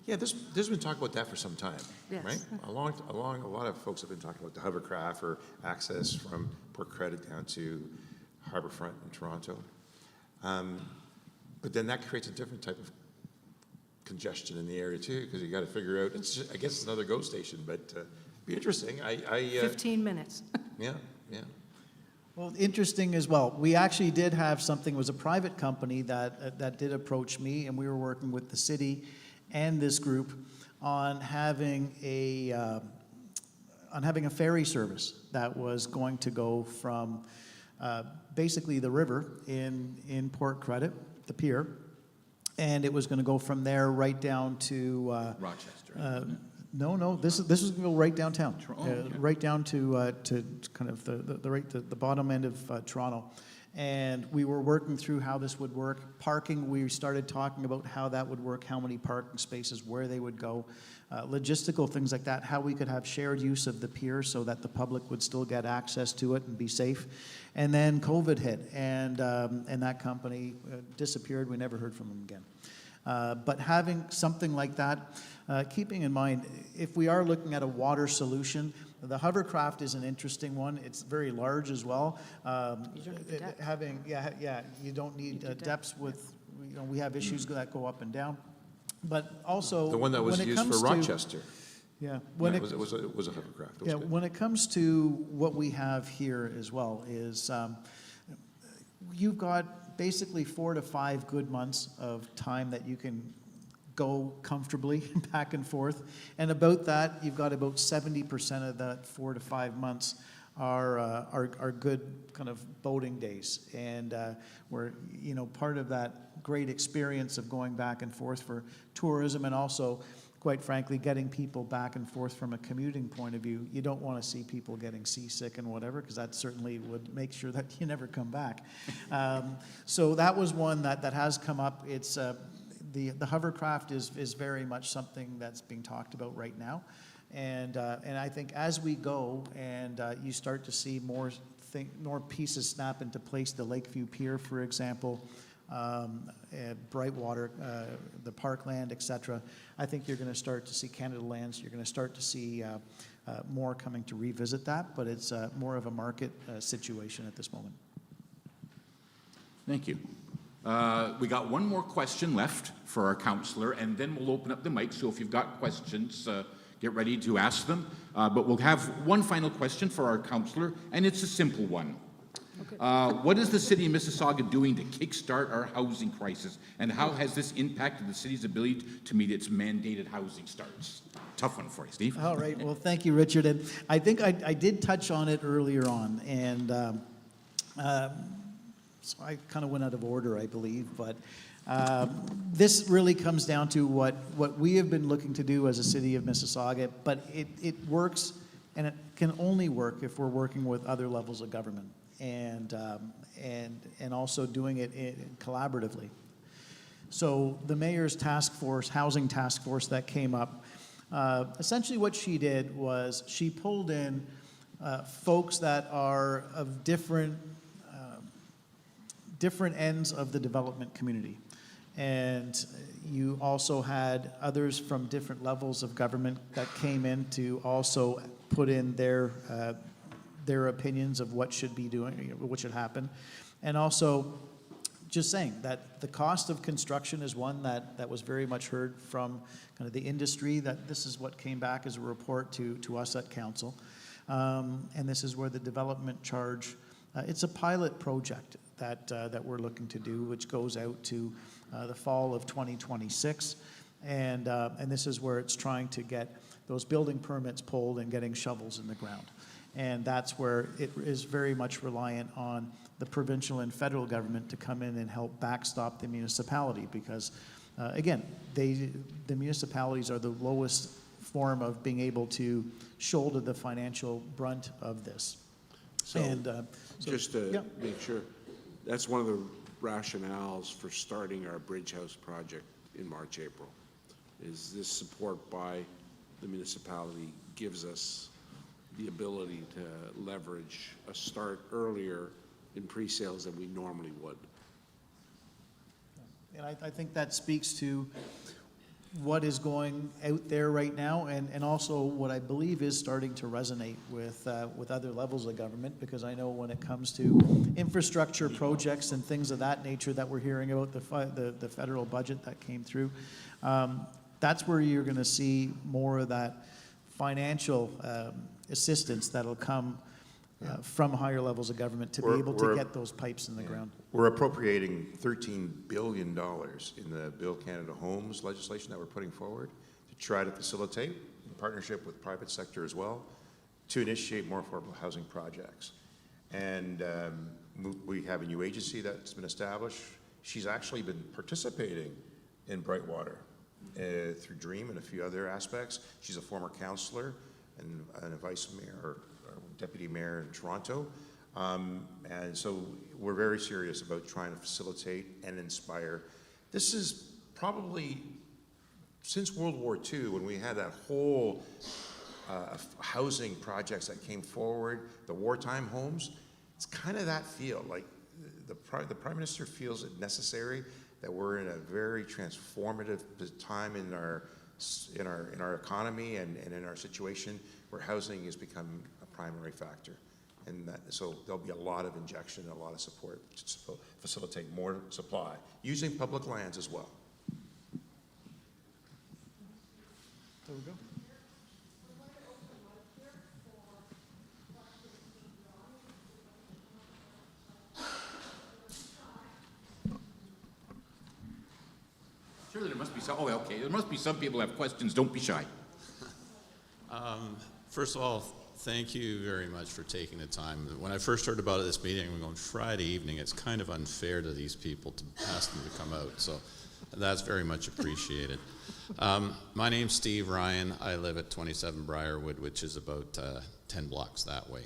Yeah, there's been talk about that for some time, Yes. right? A lot of folks have been talking about the hovercraft or access from Port Credit down to Harbourfront in Toronto. But then that creates a different type of congestion in the area too, because you got to figure out. I guess it's another GO station, but be interesting. 15 minutes. Yeah. Well, interesting as well. We actually did have something. It was a private company that did approach me, and we were working with the city and this group on having a ferry service that was going to go from basically the river in Port Credit, the pier, and it was going to go from there right down to Rochester. No. This was going to go right downtown, Okay. right down to kind of the bottom end of Toronto. And we were working through how this would work. Parking, we started talking about how that would work, how many parking spaces, where they would go, logistical things like that, how we could have shared use of the pier so that the public would still get access to it and be safe. And then COVID hit, and that company disappeared. We never heard from them again. But having something like that, keeping in mind, if we are looking at a water solution, the hovercraft is an interesting one. It's very large as well. You don't need the depth. You don't need depths with, we have issues that go up and down. But also, The one that was when it used for comes to- Rochester. Yeah. It was a hovercraft. It was good. When it comes to what we have here as well is you've got basically 4 to 5 good months of time that you can go comfortably back and forth. And about that, you've got about 70% of that 4 to 5 months are good kind of boating days. And we're, part of that great experience of going back and forth for tourism and also, quite frankly, getting people back and forth from a commuting point of view. You don't want to see people getting seasick and whatever, because that certainly would make sure that you never come back. So that was one that has come up. It's the hovercraft is very much something that's being talked about right now. And I think as we go and you start to see more pieces snap into place, the Lakeview Pier, for example, Brightwater, the Parkland, etc. I think you're going to start to see Canada Lands. You're going to start to see more coming to revisit that, but it's more of a market situation at this moment. Thank you. We got one more question left for our councillor, and then we'll open up the mic. So if you've got questions, get ready to ask them. But we'll have one final question for our councillor, and it's a simple one. What is the City of Mississauga doing to kickstart our housing crisis, and how has this impacted the city's ability to meet its mandated housing starts tough one for you, Steve. All right, well, thank you, Richard. And I think I did touch on it earlier on, and so I kind of went out of order, I believe, but this really comes down to what we have been looking to do as a city of Mississauga, but it works, and it can only work if we're working with other levels of government, and also doing it collaboratively. So the mayor's task force, housing task force that came up, essentially what she did was she pulled in folks that are of different ends of the development community. And you also had others from different levels of government that came in to also put in their opinions of what should be doing, what should happen. And also just saying that the cost of construction is one that was very much heard from kind of the industry, that this is what came back as a report to us at council. And this is where the development charge, it's a pilot project that we're looking to do, which goes out to the fall of 2026. And this is where it's trying to get those building permits pulled and getting shovels in the ground. And that's where it is very much reliant on the provincial and federal government to come in and help backstop the municipality, because again, the municipalities are the lowest form of being able to shoulder the financial brunt of this. So, just to yeah. make sure, that's one of the rationales for starting our Bridge House project in March, April, is this support by the municipality gives us the ability to leverage a start earlier in pre-sales than we normally would. And I think that speaks to what is going out there right now, and also what I believe is starting to resonate with other levels of government, because I know when it comes to infrastructure projects and things of that nature that we're hearing about, the federal budget that came through, that's where you're going to see more of that financial assistance that'll come from higher levels of government to be able to get those pipes in the ground. We're appropriating $13 billion in the Build Canada Homes legislation that we're putting forward to try to facilitate, in partnership with private sector as well, to initiate more affordable housing projects. And we have a new agency that's been established. She's actually been participating in Brightwater through DREAM and a few other aspects. She's a former councillor and a vice mayor or deputy mayor in Toronto. And so we're very serious about trying to facilitate and inspire. This is probably since World War II, when we had that whole housing projects that came forward, the wartime homes, it's kind of that feel. Like the Prime Minister feels it necessary that we're in a very transformative time in our economy and in our situation where housing has become a primary factor. And so there'll be a lot of injection and a lot of support to facilitate more supply, using public lands as well. There we go. Surely there must be some, oh, okay, there must be some people who have questions, don't be shy. First of all, thank you very much for taking the time. When I first heard about this meeting, I'm going, Friday evening, it's kind of unfair to these people to ask them to come out, so that's very much appreciated. My name's Steve Ryan. I live at 27 Briarwood, which is about 10 blocks that way.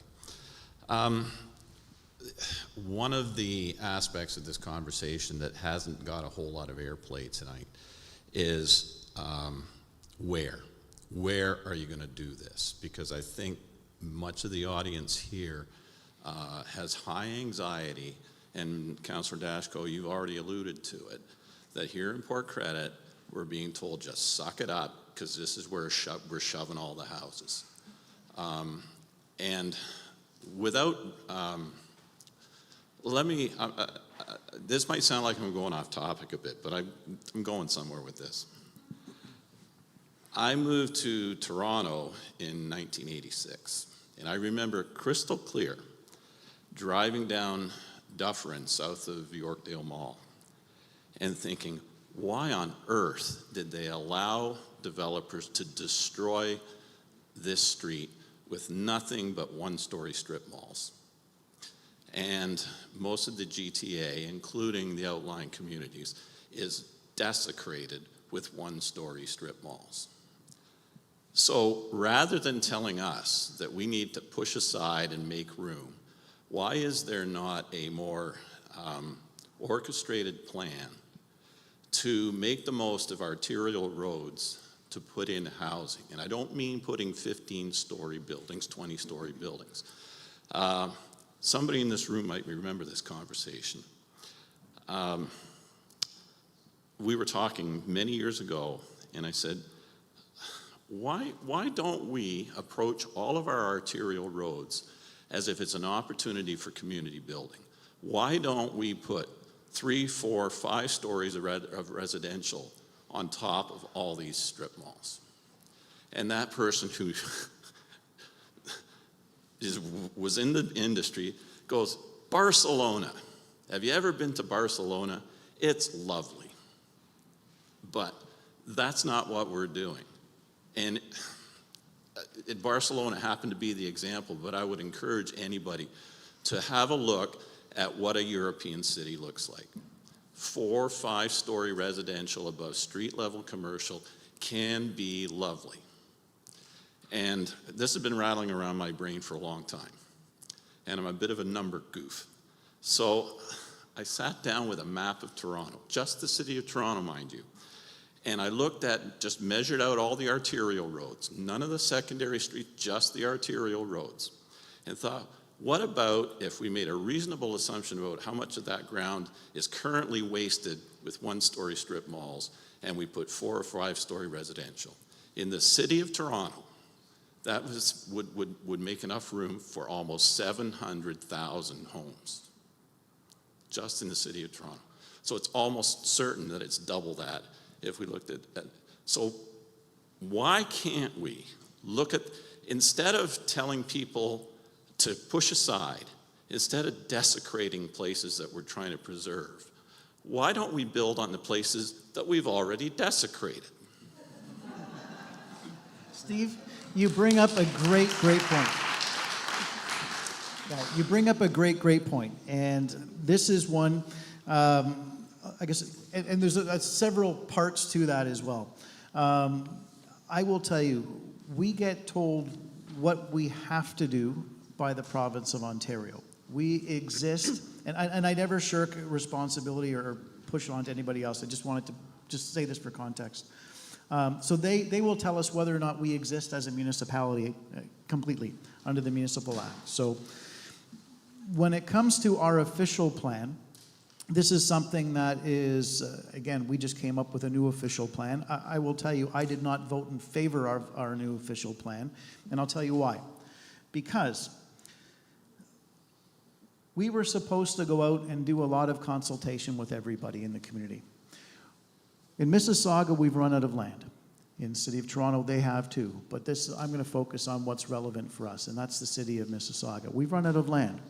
One of the aspects of this conversation that hasn't got a whole lot of airplay tonight is where? Where are you going to do this? Because I think much of the audience here has high anxiety, and Councillor Dashko, you've already alluded to it, that here in Port Credit, we're being told just suck it up because this is where we're shoving all the houses. And without, this might sound like I'm going off topic a bit, but I'm going somewhere with this. I moved to Toronto in 1986, and I remember crystal clear driving down Dufferin south of Yorkdale Mall and thinking, why on earth did they allow developers to destroy this street with nothing but one-story strip malls. And most of the GTA, including the outlying communities, is desecrated with one-story strip malls. So rather than telling us that we need to push aside and make room, why is there not a more orchestrated plan to make the most of arterial roads to put in housing? And I don't mean putting 15-story buildings, 20-story buildings. Somebody in this room might remember this conversation. We were talking many years ago, and I said, why don't we approach all of our arterial roads as if it's an opportunity for community building? Why don't we put 3, 4, 5 stories of residential on top of all these strip malls? And that person who was in the industry goes, Barcelona. Have you ever been to Barcelona? It's lovely. But that's not what we're doing. And Barcelona happened to be the example, but I would encourage anybody to have a look at what a European city looks like. 4, 5-story residential above street level commercial can be lovely. And this has been rattling around my brain for a long time. And I'm a bit of a number goof. So I sat down with a map of Toronto, just the city of Toronto, mind you. And I looked at, just measured out all the arterial roads, none of the secondary streets, just the arterial roads. And thought, what about if we made a reasonable assumption about how much of that ground is currently wasted with one-story strip malls, and we put 4 or 5-story residential? In the city of Toronto, that would make enough room for almost 700,000 homes, just in the city of Toronto. So it's almost certain that it's double that if we looked at that. So why can't we look at, instead of telling people to push aside, instead of desecrating places that we're trying to preserve, why don't we build on the places that we've already desecrated? Steve, you bring up a great point. Yeah, you bring up a great point. And this is one, I guess, and there's several parts to that as well. I will tell you, we get told what we have to do by the province of Ontario. We exist, and I never shirk responsibility or push it on to anybody else. I just wanted to just say this for context. So they will tell us whether or not we exist as a municipality completely under the Municipal Act. So when it comes to our official plan, this is something that is, again, we just came up with a new official plan. I will tell you, I did not vote in favor of our new official plan, and I'll tell you why. Because we were supposed to go out and do a lot of consultation with everybody in the community. In Mississauga, we've run out of land. In the City of Toronto, they have too. But I'm going to focus on what's relevant for us, and that's the City of Mississauga. We've run out of land.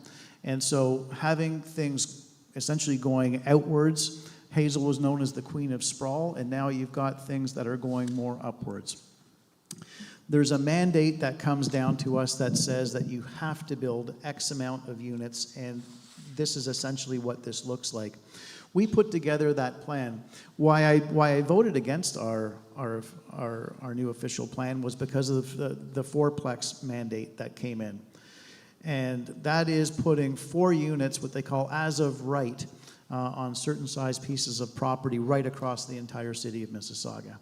And so having things essentially going outwards, Hazel was known as the Queen of Sprawl, and now you've got things that are going more upwards. There's a mandate that comes down to us that says that you have to build X amount of units, and this is essentially what this looks like. We put together that plan. Why I voted against our new official plan was because of the fourplex mandate that came in. And that is putting 4 units, what they call as of right, on certain size pieces of property right across the entire city of Mississauga.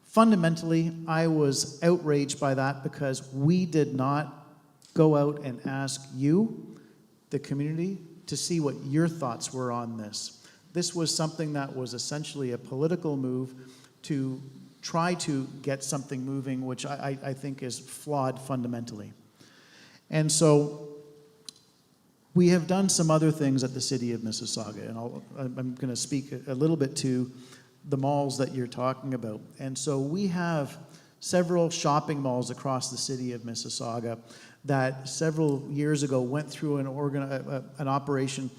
Fundamentally, I was outraged by that because we did not go out and ask you, the community, to see what your thoughts were on this. This was something that was essentially a political move to try to get something moving, which I think is flawed fundamentally. And so we have done some other things at the City of Mississauga, and I'm going to speak a little bit to the malls that you're talking about. And so we have several shopping malls across the City of Mississauga that several years ago went through an operation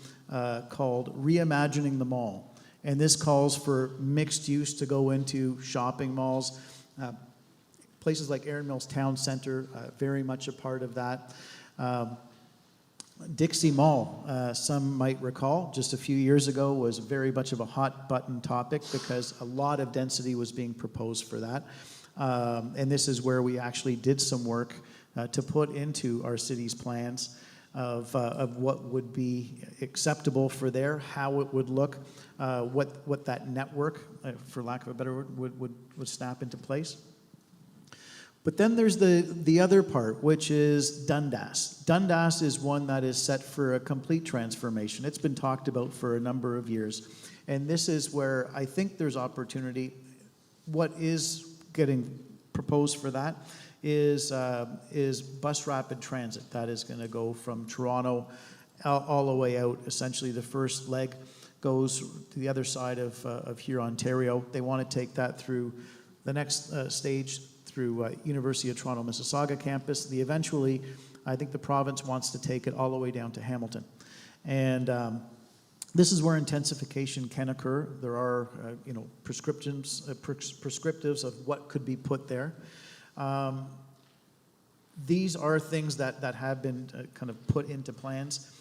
called Reimagining the Mall. And this calls for mixed use to go into shopping malls. Places like Erin Mills Town Center, very much a part of that. Dixie Mall, some might recall, just a few years ago was very much of a hot button topic because a lot of density was being proposed for that. And this is where we actually did some work to put into our city's plans of what would be acceptable for there, how it would look, what that network, for lack of a better word, would snap into place. But then there's the other part, which is Dundas. Dundas is one that is set for a complete transformation. It's been talked about for a number of years. And this is where I think there's opportunity. What is getting proposed for that is bus rapid transit. That is going to go from Toronto all the way out. Essentially, the first leg goes to the other side of here, Ontario. They want to take that through the next stage through University of Toronto Mississauga campus. Eventually, I think the province wants to take it all the way down to Hamilton. And this is where intensification can occur. There are prescriptives of what could be put there. These are things that have been kind of put into plans.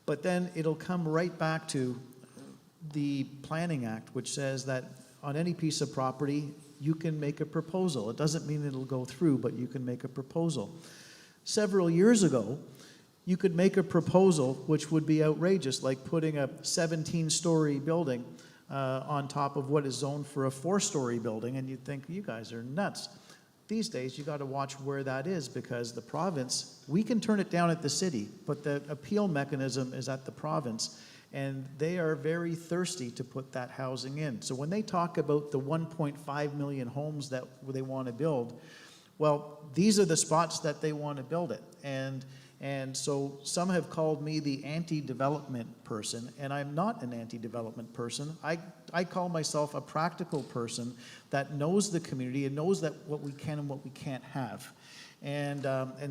But then it'll come right back to the Planning Act, which says that on any piece of property, you can make a proposal. It doesn't mean it'll go through, but you can make a proposal. Several years ago, you could make a proposal which would be outrageous, like putting a 17-story building on top of what is zoned for a 4-story building, and you'd think, you guys are nuts. These days, you got to watch where that is, because the province, we can turn it down at the city, but the appeal mechanism is at the province. And they are very thirsty to put that housing in. So when they talk about the 1.5 million homes that they want to build, well, these are the spots that they want to build it. And so some have called me the anti-development person, and I'm not an anti-development person. I call myself a practical person that knows the community and knows that what we can and what we can't have. And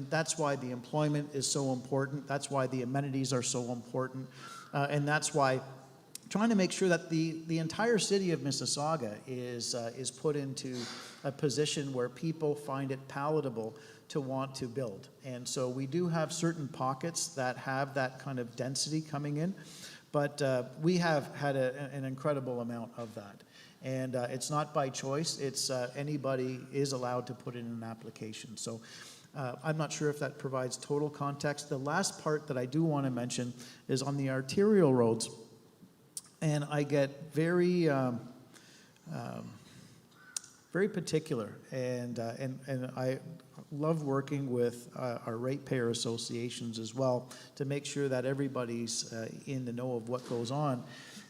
that's why the employment is so important. That's why the amenities are so important. And that's why trying to make sure that the entire city of Mississauga is put into a position where people find it palatable to want to build. And so we do have certain pockets that have that kind of density coming in, but we have had an incredible amount of that. And it's not by choice. It's anybody is allowed to put in an application. So I'm not sure if that provides total context. The last part that I do want to mention is on the arterial roads. And I get very particular, and I love working with our ratepayer associations as well to make sure that everybody's in the know of what goes on.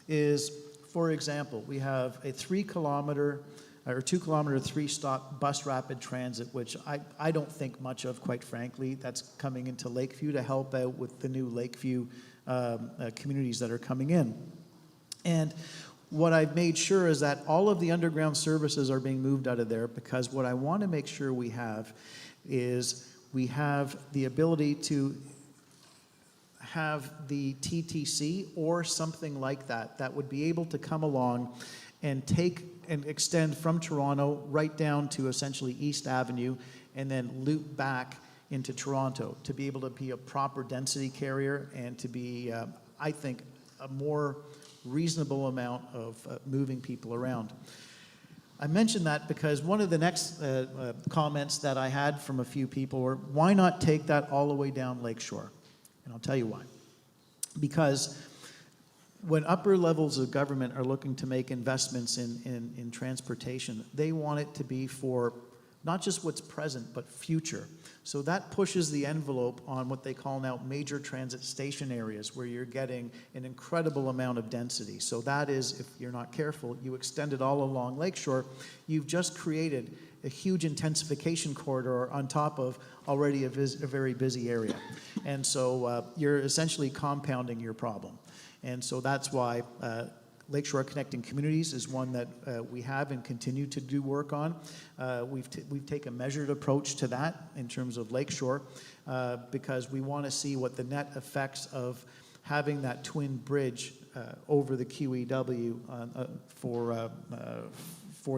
Is, for example, we have a 3-kilometer or 2-kilometer 3-stop bus rapid transit, which I don't think much of, quite frankly. That's coming into Lakeview to help out with the new Lakeview communities that are coming in. And what I've made sure is that all of the underground services are being moved out of there, because what I want to make sure we have is we have the ability to have the TTC or something like that would be able to come along and take and extend from Toronto right down to essentially East Avenue and then loop back into Toronto to be able to be a proper density carrier and to be, I think, a more reasonable amount of moving people around. I mentioned that because one of the next comments that I had from a few people were, why not take that all the way down Lakeshore? And I'll tell you why. Because when upper levels of government are looking to make investments in transportation, they want it to be for not just what's present, but future. So that pushes the envelope on what they call now major transit station areas, where you're getting an incredible amount of density. So that is, if you're not careful, you extend it all along Lakeshore, you've just created a huge intensification corridor on top of already a very busy area. And so you're essentially compounding your problem. And so that's why Lakeshore Connecting Communities is one that we have and continue to do work on. We've taken a measured approach to that in terms of Lakeshore because we want to see what the net effects of having that twin bridge over the QEW for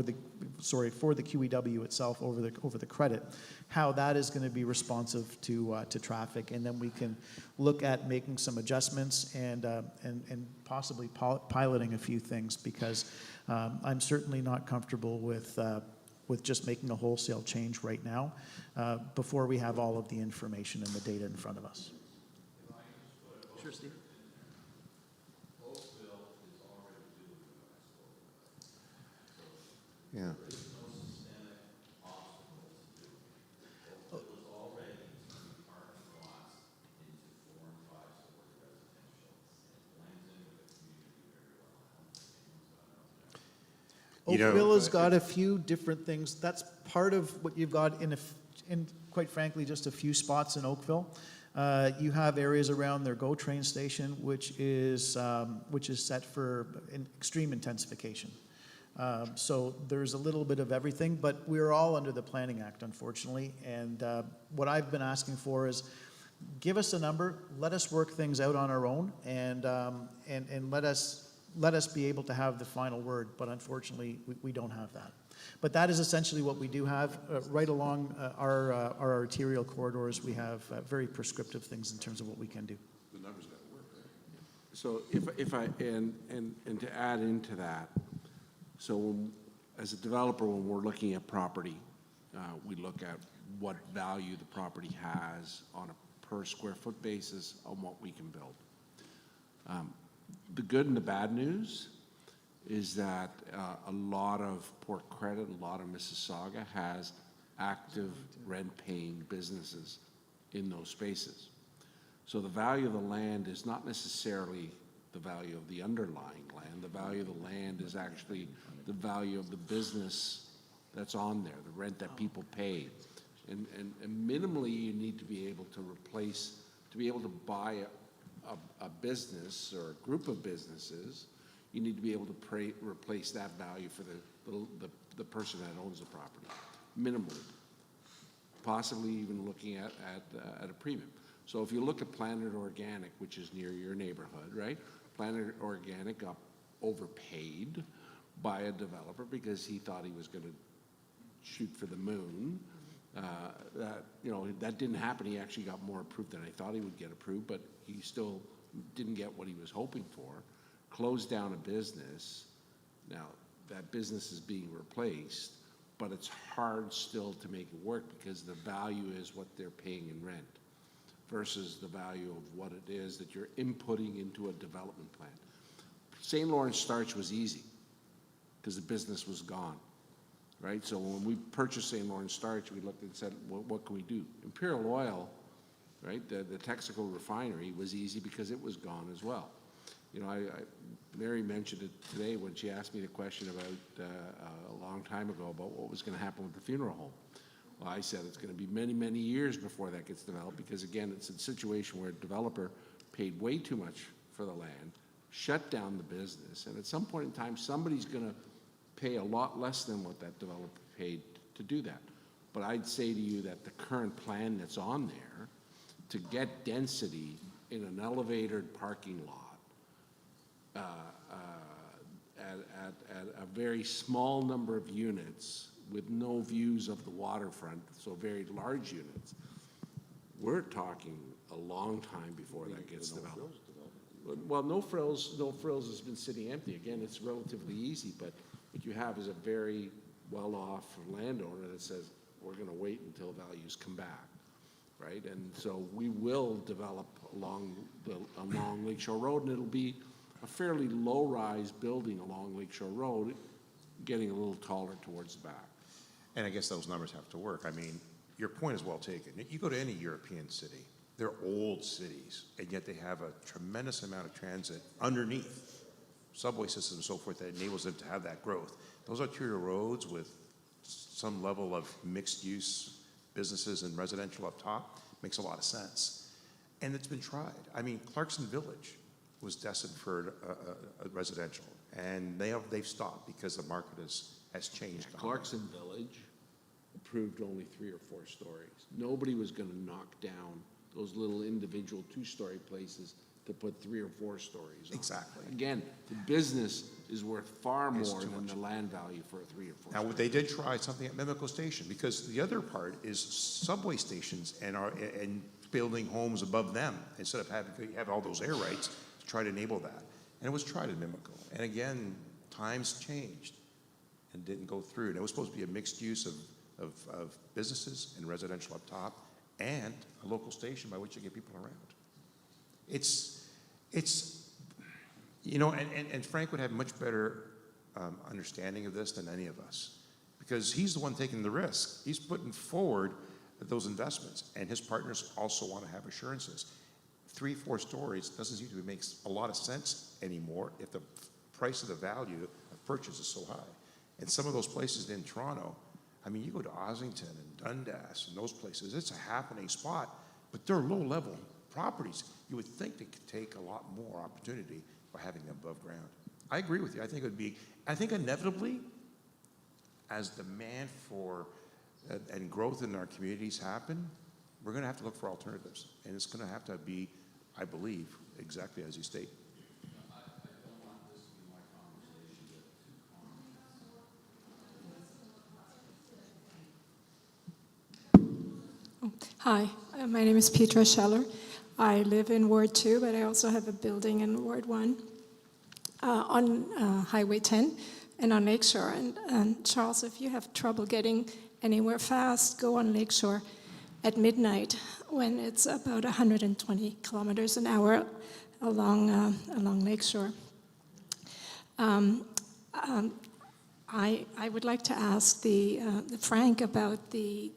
the QEW itself over the credit, how that is going to be responsive to traffic, and then we can look at making some adjustments and possibly piloting a few things, because I'm certainly not comfortable with just making a wholesale change right now before we have all of the information and the data in front of us. Sure, Steve. Yeah. You know, Oakville has got a few different things. That's part of what you've got in quite frankly, just a few spots in Oakville. You have areas around their GO train station, which is set for extreme intensification. So there's a little bit of everything, but we're all under the Planning Act, unfortunately. And what I've been asking for is, give us a number, let us work things out on our own, and let us be able to have the final word. But unfortunately, we don't have that. But that is essentially what we do have right along our arterial corridors. We have very prescriptive things in terms of what we can do. The numbers got to work, right? So if I and to add into that, so as a developer, when we're looking at property, we look at what value the property has on a per square foot basis on what we can build. The good and the bad news is that a lot of Port Credit, a lot of Mississauga has active rent-paying businesses in those spaces. So the value of the land is not necessarily the value of the underlying land. The value of the land is actually the value of the business that's on there, the rent that people pay. And minimally, you need to be able to replace, to be able to buy a business or a group of businesses, you need to be able to replace that value for the person that owns the property, minimally. Possibly even looking at a premium. So if you look at Planet Organic, which is near your neighborhood, right? Planet Organic got overpaid by a developer because he thought he was going to shoot for the moon. That didn't happen. He actually got more approved than I thought he would get approved, but he still didn't get what he was hoping for. Closed down a business. Now that business is being replaced, but it's hard still to make it work because the value is what they're paying in rent versus the value of what it is that you're inputting into a development plan. St. Lawrence Starch was easy because the business was gone, right? So when we purchased St. Lawrence Starch, we looked and said, well, what can we do? Imperial Oil, right, the Texaco refinery was easy because it was gone as well. You know, Mary mentioned it today when she asked me the question about a long time ago about what was going to happen with the funeral home. Well, I said it's going to be many, many years before that gets developed because, again, it's a situation where a developer paid way too much for the land, shut down the business, and at some point in time, somebody's going to pay a lot less than what that developer paid to do that. But I'd say to you that the current plan that's on there to get density in an elevated parking lot at a very small number of units with no views of the waterfront, so very large units, we're talking a long time before that gets developed. Well, No Frills has been sitting empty. Again, it's relatively easy, but what you have is a very well-off landowner that says, we're going to wait until values come back, right? And so we will develop along Lakeshore Road, and it'll be a fairly low-rise building along Lakeshore Road, getting a little taller towards the back. And I guess those numbers have to work. I mean, your point is well taken. You go to any European city, they're old cities, and yet they have a tremendous amount of transit underneath, subway systems and so forth, that enables them to have that growth. Those arterial roads with some level of mixed-use businesses and residential up top makes a lot of sense. And it's been tried. I mean, Clarkson Village was destined for a residential, and they've stopped because the market has changed. Clarkson Village approved only 3 or 4 stories. Nobody was going to knock down those little individual 2-story places to put 3 or 4 stories on. Exactly. Again, the business is worth far It's more too than much. the land value for a 3 or 4 Now, story. they did try something at Mimico Station, because the other part is subway stations and building homes above them, instead of have all those air rights, to try to enable that. And it was tried at Mimico. And again, times changed and didn't go through. And it was supposed to be a mixed use of businesses and residential up top, and a local station by which you get people around. It's you know, and Frank would have much better understanding of this than any of us, because he's the one taking the risk. He's putting forward those investments, and his partners also want to have assurances. 3, 4 stories doesn't seem to make a lot of sense anymore if the price of the value of purchase is so high. And some of those places in Toronto, I mean, you go to Ossington and Dundas and those places, it's a happening spot, but they're low-level properties. You would think they could take a lot more opportunity by having them above ground. I agree with you. I think inevitably, as demand for and growth in our communities happen, we're going to have to look for alternatives. And it's going to have to be, I believe, exactly as you state. I don't want this to be my conversation with 2 comments. Hi, my name is Petra Scheller. I live in Ward 2, but I also have a building in Ward 1 on Highway 10 and on Lakeshore. And Charles, if you have trouble getting anywhere fast, go on Lakeshore at midnight when it's about 120 kilometers an hour along Lakeshore. I would like to ask Frank about the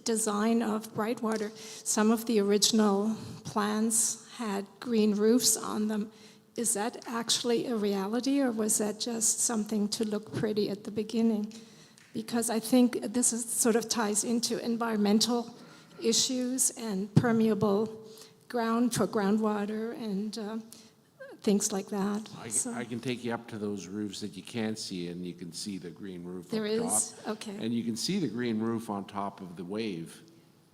design of Brightwater. Some of the original plans had green roofs on them. Is that actually a reality, or was that just something to look pretty at the beginning? Because I think this sort of ties into environmental issues and permeable ground for groundwater and things like that. I can take you up to those roofs that you can't see, and you can see the green roof There up top. is? Okay. And you can see the green roof on top of the Wave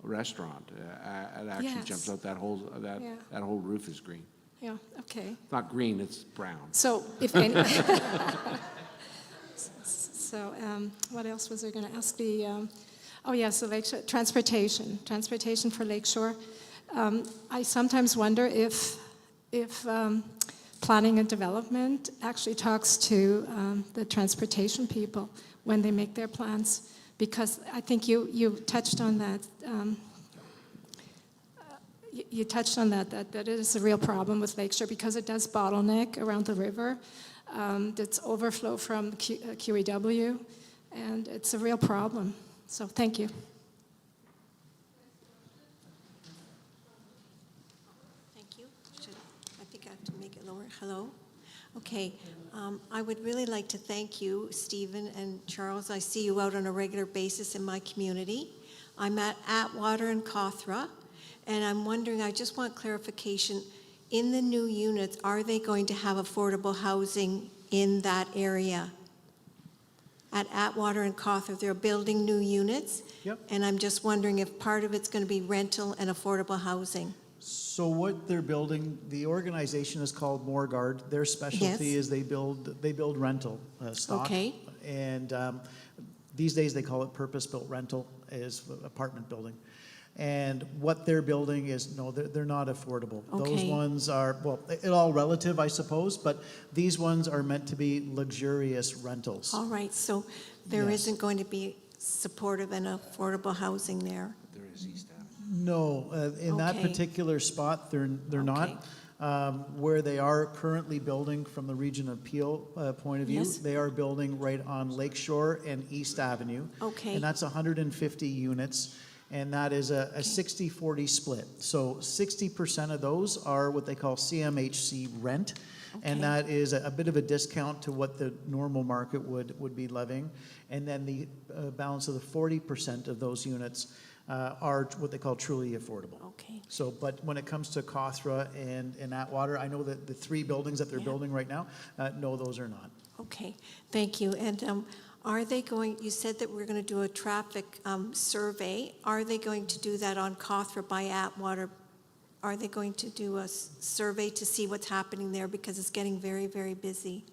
restaurant. It actually Yes. jumps out, that whole roof is green. Yeah, okay. It's not green, it's brown. So if any, what else was I going to ask? So Lakeshore, transportation for Lakeshore. I sometimes wonder if planning and development actually talks to the transportation people when they make their plans, because I think you touched on that. You touched on that it is a real problem with Lakeshore because it does bottleneck around the river. It's overflow from QEW, and it's a real problem. So thank you. Thank you. I think I have to make it lower. Hello? Okay. I would really like to thank you, Stephen and Charles. I see you out on a regular basis in my community. I'm at Atwater and Cawthra, and I'm wondering, I just want clarification. In the new units, are they going to have affordable housing in that area? At Atwater and Cawthra, they're building new units. Yep. And I'm just wondering if part of it's going to be rental and affordable housing. So what they're building, the organization is called Morguard. Their specialty Yes. is they build rental stock. Okay. And these days they call it purpose-built rental, is apartment building. And what they're building is, no, they're not affordable. Those Okay. ones are, well, it all relative, I suppose, but these ones are meant to be luxurious rentals. All right, so there Yes. isn't going to be supportive and affordable housing there? There is East Avenue. No, in that Okay. particular spot, they're not. Where they are currently building from the Region of Peel point of view, Yes. they are building right on Lakeshore and East Avenue. Okay. And that's 150 units, and that is a 60-40 split. So 60% of those are what they call CMHC rent, and Okay. that is a bit of a discount to what the normal market would be levying. And then the balance of the 40% of those units are what they call truly affordable. Okay. So, but when it comes to Cawthra and Atwater, I know that the 3 buildings that they're Yeah. building right now, no, those are not. Okay, thank you. And are they going, you said that we're going to do a traffic survey. Are they going to do that on Cawthra by Atwater are they going to do a survey to see what's happening there? Because it's getting very, very busy.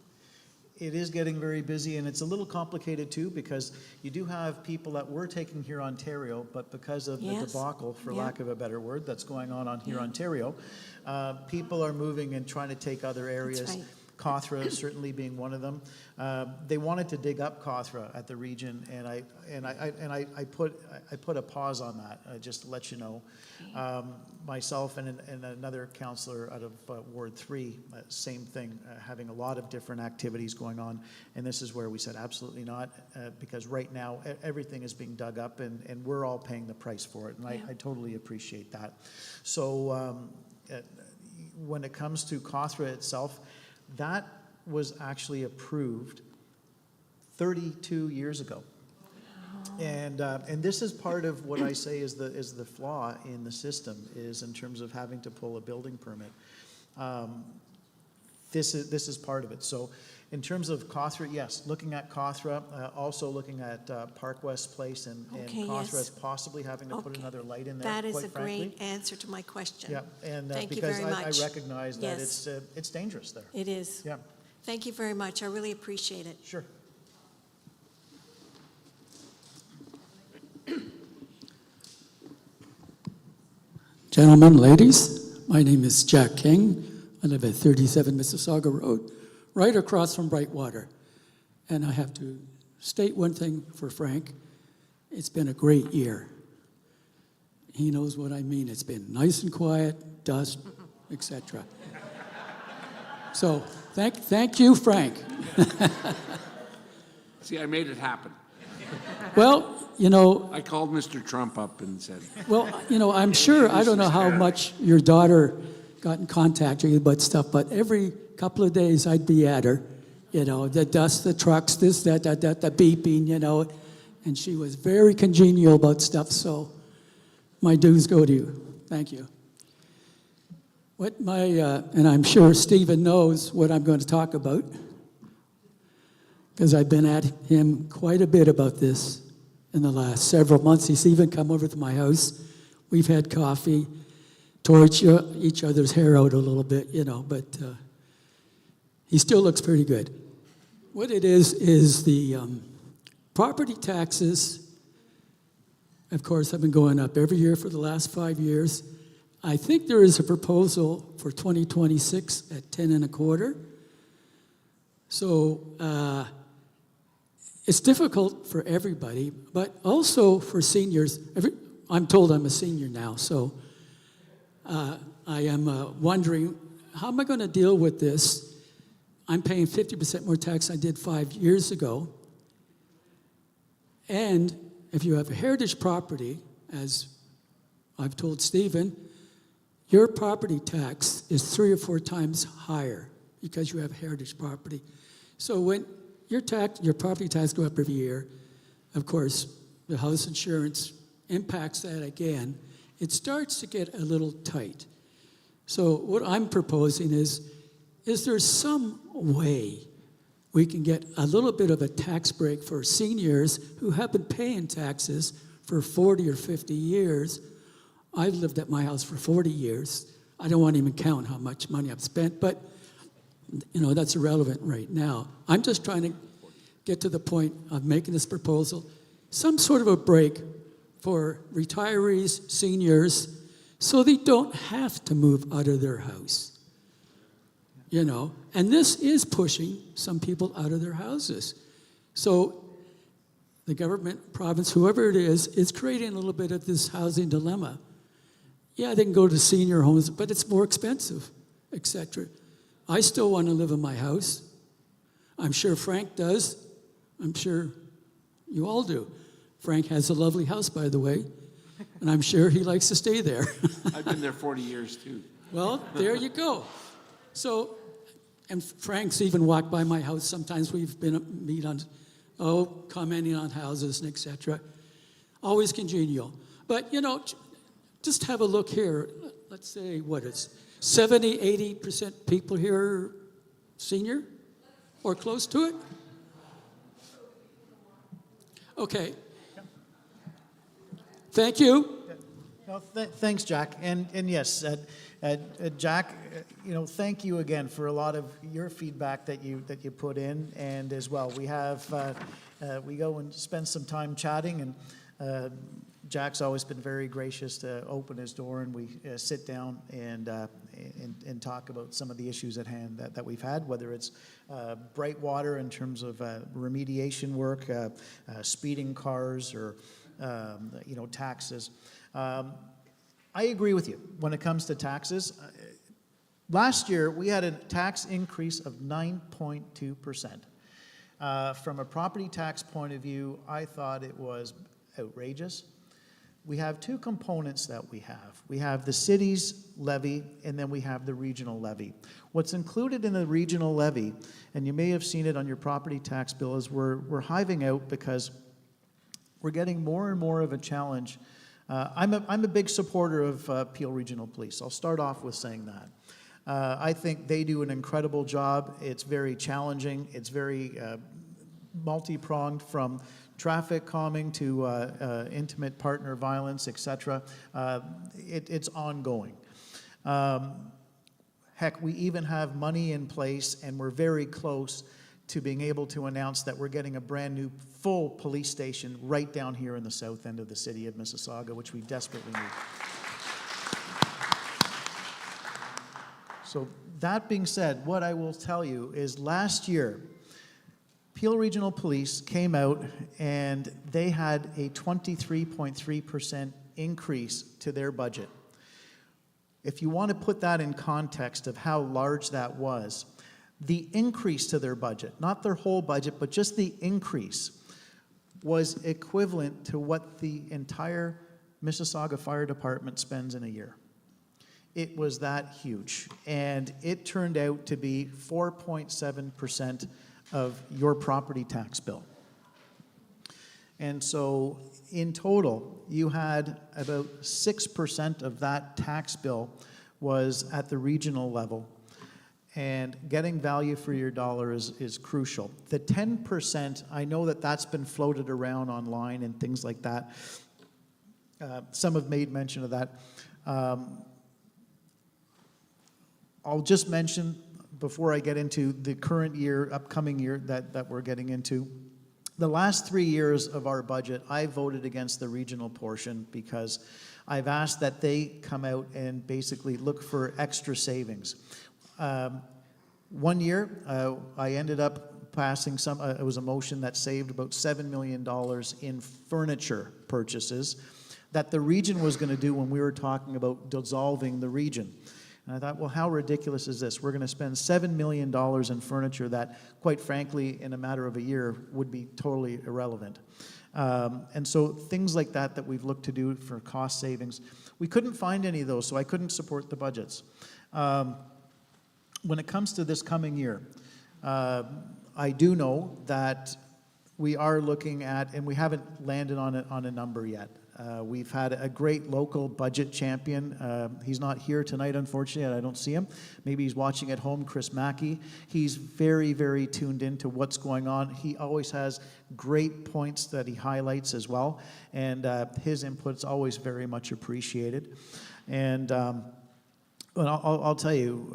It is getting very busy, and it's a little complicated too, because you do have people that were taking here Ontario, but because of the Yes. debacle, for Yeah. lack of a better word, that's going on here Ontario, people are moving and trying to take other areas. right. Cawthra certainly being one of them. They wanted to dig up Cawthra at the region, and I put a pause on that, just to let you know. Myself and another councillor out of Ward 3, same thing, having a lot of different activities going on, and this is where we said absolutely not, because right now everything is being dug up, and we're all paying the price for it, and I totally appreciate that. So when it comes to Cawthra itself, that was actually approved 32 years ago. And this is part of what I say is the flaw in the system, is in terms of having to pull a building permit. This is part of it. So in terms of Cawthra, yes, looking at Cawthra, also looking at Park West Place and Okay, Cawthra yes. as possibly having to put Okay. another light in there, That is quite a frankly. great answer to my question. Yeah, and Thank you because very I much. recognize that Yes. it's dangerous there. It is. Yeah, Thank you very much. I really appreciate it. sure. Gentlemen, ladies, my name is Jack King. I live at 37 Mississauga Road, right across from Brightwater. And I have to state one thing for Frank. It's been a great year. He knows what I mean. It's been nice and quiet, dust, etc. So thank you, Frank. See, I made it happen. Well, you know, I called Mr. Trump up and said, well, you know, I'm sure, I don't know how much your daughter got in contact with you about stuff, but every couple of days I'd be at her, you know, the dust, the trucks, this, that, the beeping, you know, and she was very congenial about stuff, so my dues go to you. Thank you. What my, and I'm sure Stephen knows what I'm going to talk about, because I've been at him quite a bit about this in the last several months. He's even come over to my house. We've had coffee, tore each other's hair out a little bit, you know, but he still looks pretty good. What it is the property taxes, of course, have been going up every year for the last 5 years. I think there is a proposal for 2026 at 10 1/4. So it's difficult for everybody, but also for seniors. I'm told I'm a senior now, so I am wondering, how am I going to deal with this? I'm paying 50% more tax than I did 5 years ago. And if you have a heritage property, as I've told Stephen, your property tax is 3 or 4 times higher because you have heritage property. So when your property tax go up every year, of course, the house insurance impacts that again. It starts to get a little tight. So what I'm proposing is there some way we can get a little bit of a tax break for seniors who have been paying taxes for 40 or 50 years? I've lived at my house for 40 years. I don't want to even count how much money I've spent, but you know, that's irrelevant right now. I'm just trying to get to the point of making this proposal, some sort of a break for retirees, seniors, so they don't have to move out of their house. You know, and this is pushing some people out of their houses. So the government, province, whoever it is creating a little bit of this housing dilemma. Yeah, they can go to senior homes, but it's more expensive, etc. I still want to live in my house. I'm sure Frank does. I'm sure you all do. Frank has a lovely house, by the way, and I'm sure he likes to stay there. I've been there 40 years too. Well, there you go. So, and Frank's even walked by my house. Sometimes we've meet on, commenting on houses and etc. Always congenial. But, you know, just have a look here. Let's say, what is 70, 80% people here are senior or close to it? Okay. Thank you. No, thanks, Jack. And yes, Jack, thank you again for a lot of your feedback that you put in, and as well, we go and spend some time chatting, and Jack's always been very gracious to open his door, and we sit down and talk about some of the issues at hand that we've had, whether it's Brightwater in terms of remediation work, speeding cars, or taxes. I agree with you when it comes to taxes. Last year, we had a tax increase of 9.2%. From a property tax point of view, I thought it was outrageous. We have two components that we have. We have the city's levy, and then we have the regional levy. What's included in the regional levy, and you may have seen it on your property tax bill, is we're hiving out because we're getting more and more of a challenge. I'm a big supporter of Peel Regional Police. I'll start off with saying that. I think they do an incredible job. It's very challenging. It's very multi-pronged, from traffic calming to intimate partner violence, etc. It's ongoing. Heck, we even have money in place, and we're very close to being able to announce that we're getting a brand new full police station right down here in the south end of the city of Mississauga, which we desperately need. So that being said, what I will tell you is last year, Peel Regional Police came out and they had a 23.3% increase to their budget. If you want to put that in context of how large that was, the increase to their budget, not their whole budget, but just the increase, was equivalent to what the entire Mississauga Fire Department spends in a year. It was that huge, and it turned out to be 4.7% of your property tax bill. And so in total, you had about 6% of that tax bill was at the regional level, and getting value for your dollar is crucial. The 10%, I know that that's been floated around online and things like that. Some have made mention of that. I'll just mention, before I get into the current year, upcoming year that we're getting into, the last 3 years of our budget, I voted against the regional portion because I've asked that they come out and basically look for extra savings. 1 year, I ended up passing it was a motion that saved about $7 million in furniture purchases that the region was going to do when we were talking about dissolving the region. And I thought, well, how ridiculous is this? We're going to spend $7 million in furniture that, quite frankly, in a matter of a year would be totally irrelevant. And so things like that we've looked to do for cost savings, we couldn't find any of those, so I couldn't support the budgets. When it comes to this coming year, I do know that we are looking at, and we haven't landed on a number yet. We've had a great local budget champion. He's not here tonight, unfortunately. I don't see him. Maybe he's watching at home, Chris Mackey. He's very, very tuned into what's going on. He always has great points that he highlights as well, and his input's always very much appreciated. And I'll tell you,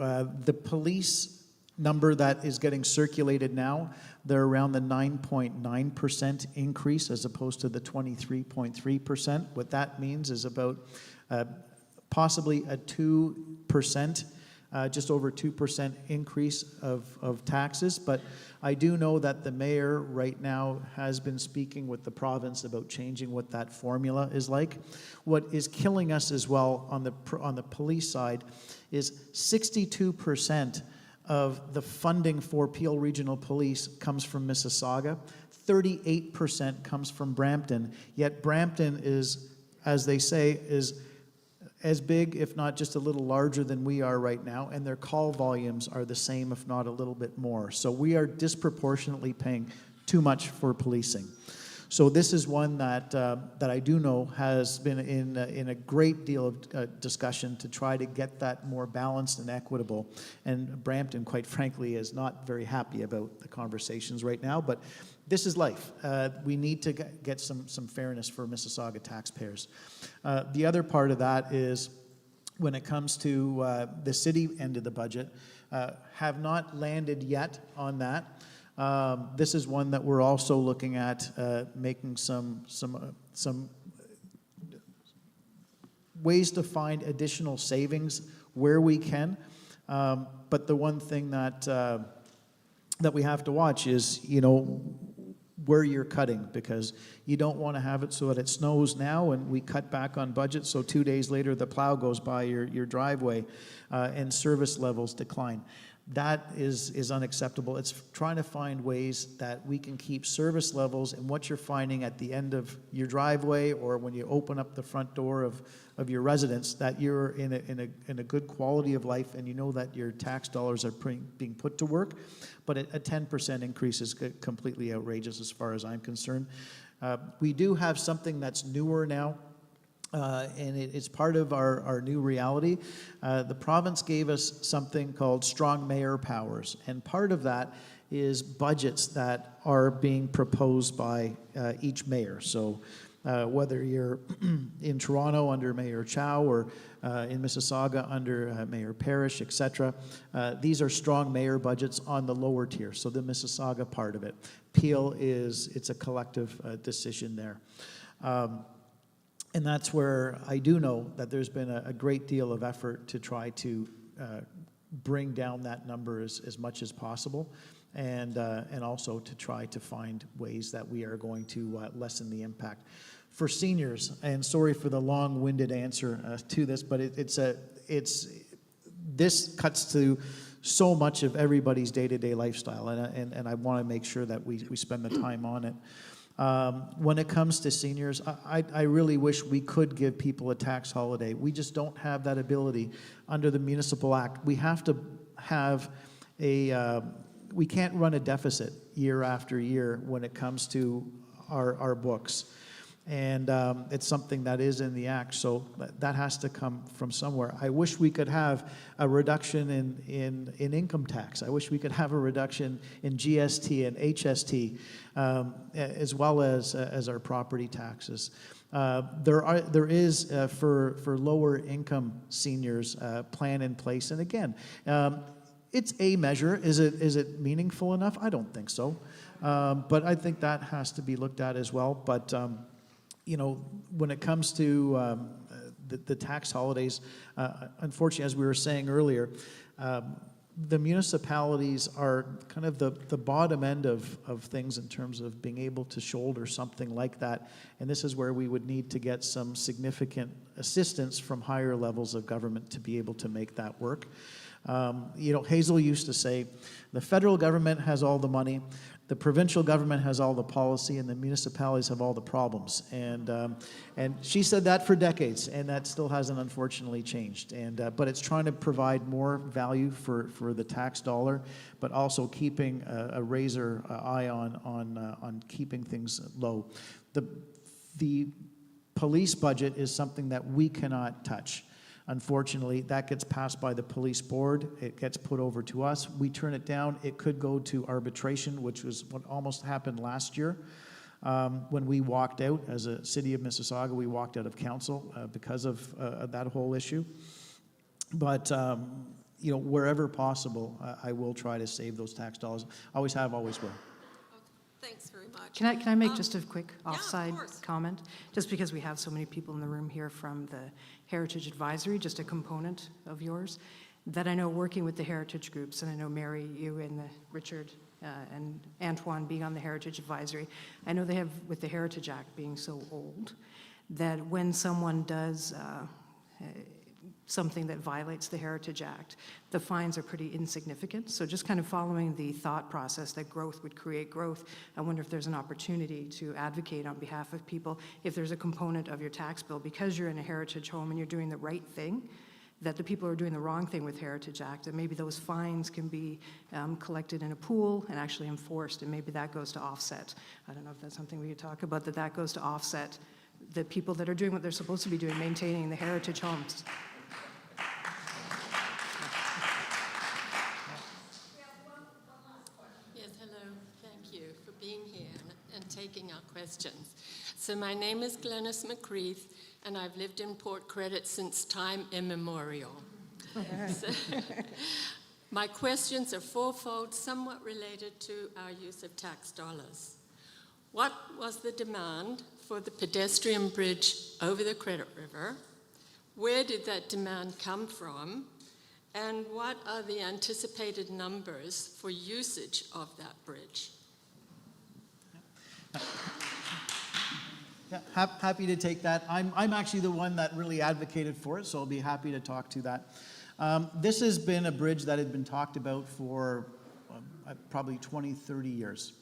the police number that is getting circulated now, they're around the 9.9% increase as opposed to the 23.3%. What that means is about possibly a 2%, just over 2% increase of taxes. But I do know that the mayor right now has been speaking with the province about changing what that formula is like. What is killing us as well on the police side is 62% of the funding for Peel Regional Police comes from Mississauga. 38% comes from Brampton, yet Brampton is, as they say, is as big, if not just a little larger than we are right now, and their call volumes are the same, if not a little bit more. So we are disproportionately paying too much for policing. So this is one that I do know has been in a great deal of discussion to try to get that more balanced and equitable. And Brampton, quite frankly, is not very happy about the conversations right now, but this is life. We need to get some fairness for Mississauga taxpayers. The other part of that is when it comes to the city end of the budget, have not landed yet on that. This is one that we're also looking at making some ways to find additional savings where we can. But the one thing that we have to watch is, where you're cutting, because you don't want to have it so that it snows now and we cut back on budget, so 2 days later the plow goes by your driveway and service levels decline. That is unacceptable. It's trying to find ways that we can keep service levels and what you're finding at the end of your driveway or when you open up the front door of your residence, that you're in a good quality of life and you know that your tax dollars are being put to work. But a 10% increase is completely outrageous as far as I'm concerned. We do have something that's newer now. And it's part of our new reality. The province gave us something called strong mayor powers, and part of that is budgets that are being proposed by each mayor. So whether you're in Toronto under Mayor Chow or in Mississauga under Mayor Parrish, etc., these are strong mayor budgets on the lower tier, so the Mississauga part of it. Peel it's a collective decision there. And that's where I do know that there's been a great deal of effort to try to bring down that number as much as possible, and also to try to find ways that we are going to lessen the impact. For seniors, and sorry for the long-winded answer to this, but this cuts to so much of everybody's day-to-day lifestyle, and I want to make sure that we spend the time on it. When it comes to seniors, I really wish we could give people a tax holiday. We just don't have that ability under the Municipal Act. We have to have we can't run a deficit year after year when it comes to our books. And it's something that is in the Act, so that has to come from somewhere. I wish we could have a reduction in income tax. I wish we could have a reduction in GST and HST, as well as our property taxes. There is for lower income seniors a plan in place, and again, it's a measure. Is it meaningful enough? I don't think so, but I think that has to be looked at as well. But when it comes to the tax holidays, unfortunately, as we were saying earlier, the municipalities are kind of the bottom end of things in terms of being able to shoulder something like that. And this is where we would need to get some significant assistance from higher levels of government to be able to make that work. Hazel used to say, the federal government has all the money, the provincial government has all the policy, and the municipalities have all the problems. And she said that for decades, and that still hasn't unfortunately changed. But it's trying to provide more value for the tax dollar, but also keeping a razor eye on keeping things low. The police budget is something that we cannot touch. Unfortunately, that gets passed by the police board. It gets put over to us. We turn it down. It could go to arbitration, which was what almost happened last year. When we walked out as a city of Mississauga, we walked out of council because of that whole issue. But wherever possible, I will try to save those tax dollars. Always have, always will. Thanks very much. Can I make just a quick offside comment? Just because we have so many people in the room here from the Heritage Advisory, just a component of yours, that I know working with the heritage groups, and I know Mary, you and Richard and Antoine being on the Heritage Advisory, I know they have, with the Heritage Act being so old, that when someone does something that violates the Heritage Act, the fines are pretty insignificant. So just kind of following the thought process that growth would create growth, I wonder if there's an opportunity to advocate on behalf of people, if there's a component of your tax bill, because you're in a heritage home and you're doing the right thing, that the people are doing the wrong thing with Heritage Act, and maybe those fines can be collected in a pool and actually enforced, and maybe that goes to offset. I don't know if that's something we could talk about, that goes to offset the people that are doing what they're supposed to be doing, maintaining the heritage homes. Yes, hello. Thank you for being here and taking our questions. So my name is Glenys McCreath, and I've lived in Port Credit since time immemorial. So, my questions are fourfold, somewhat related to our use of tax dollars. What was the demand for the pedestrian bridge over the Credit River? Where did that demand come from? And what are the anticipated numbers for usage of that bridge? Yeah, happy to take that. I'm actually the one that really advocated for it, so I'll be happy to talk to that. This has been a bridge that had been talked about for probably 20, 30 years.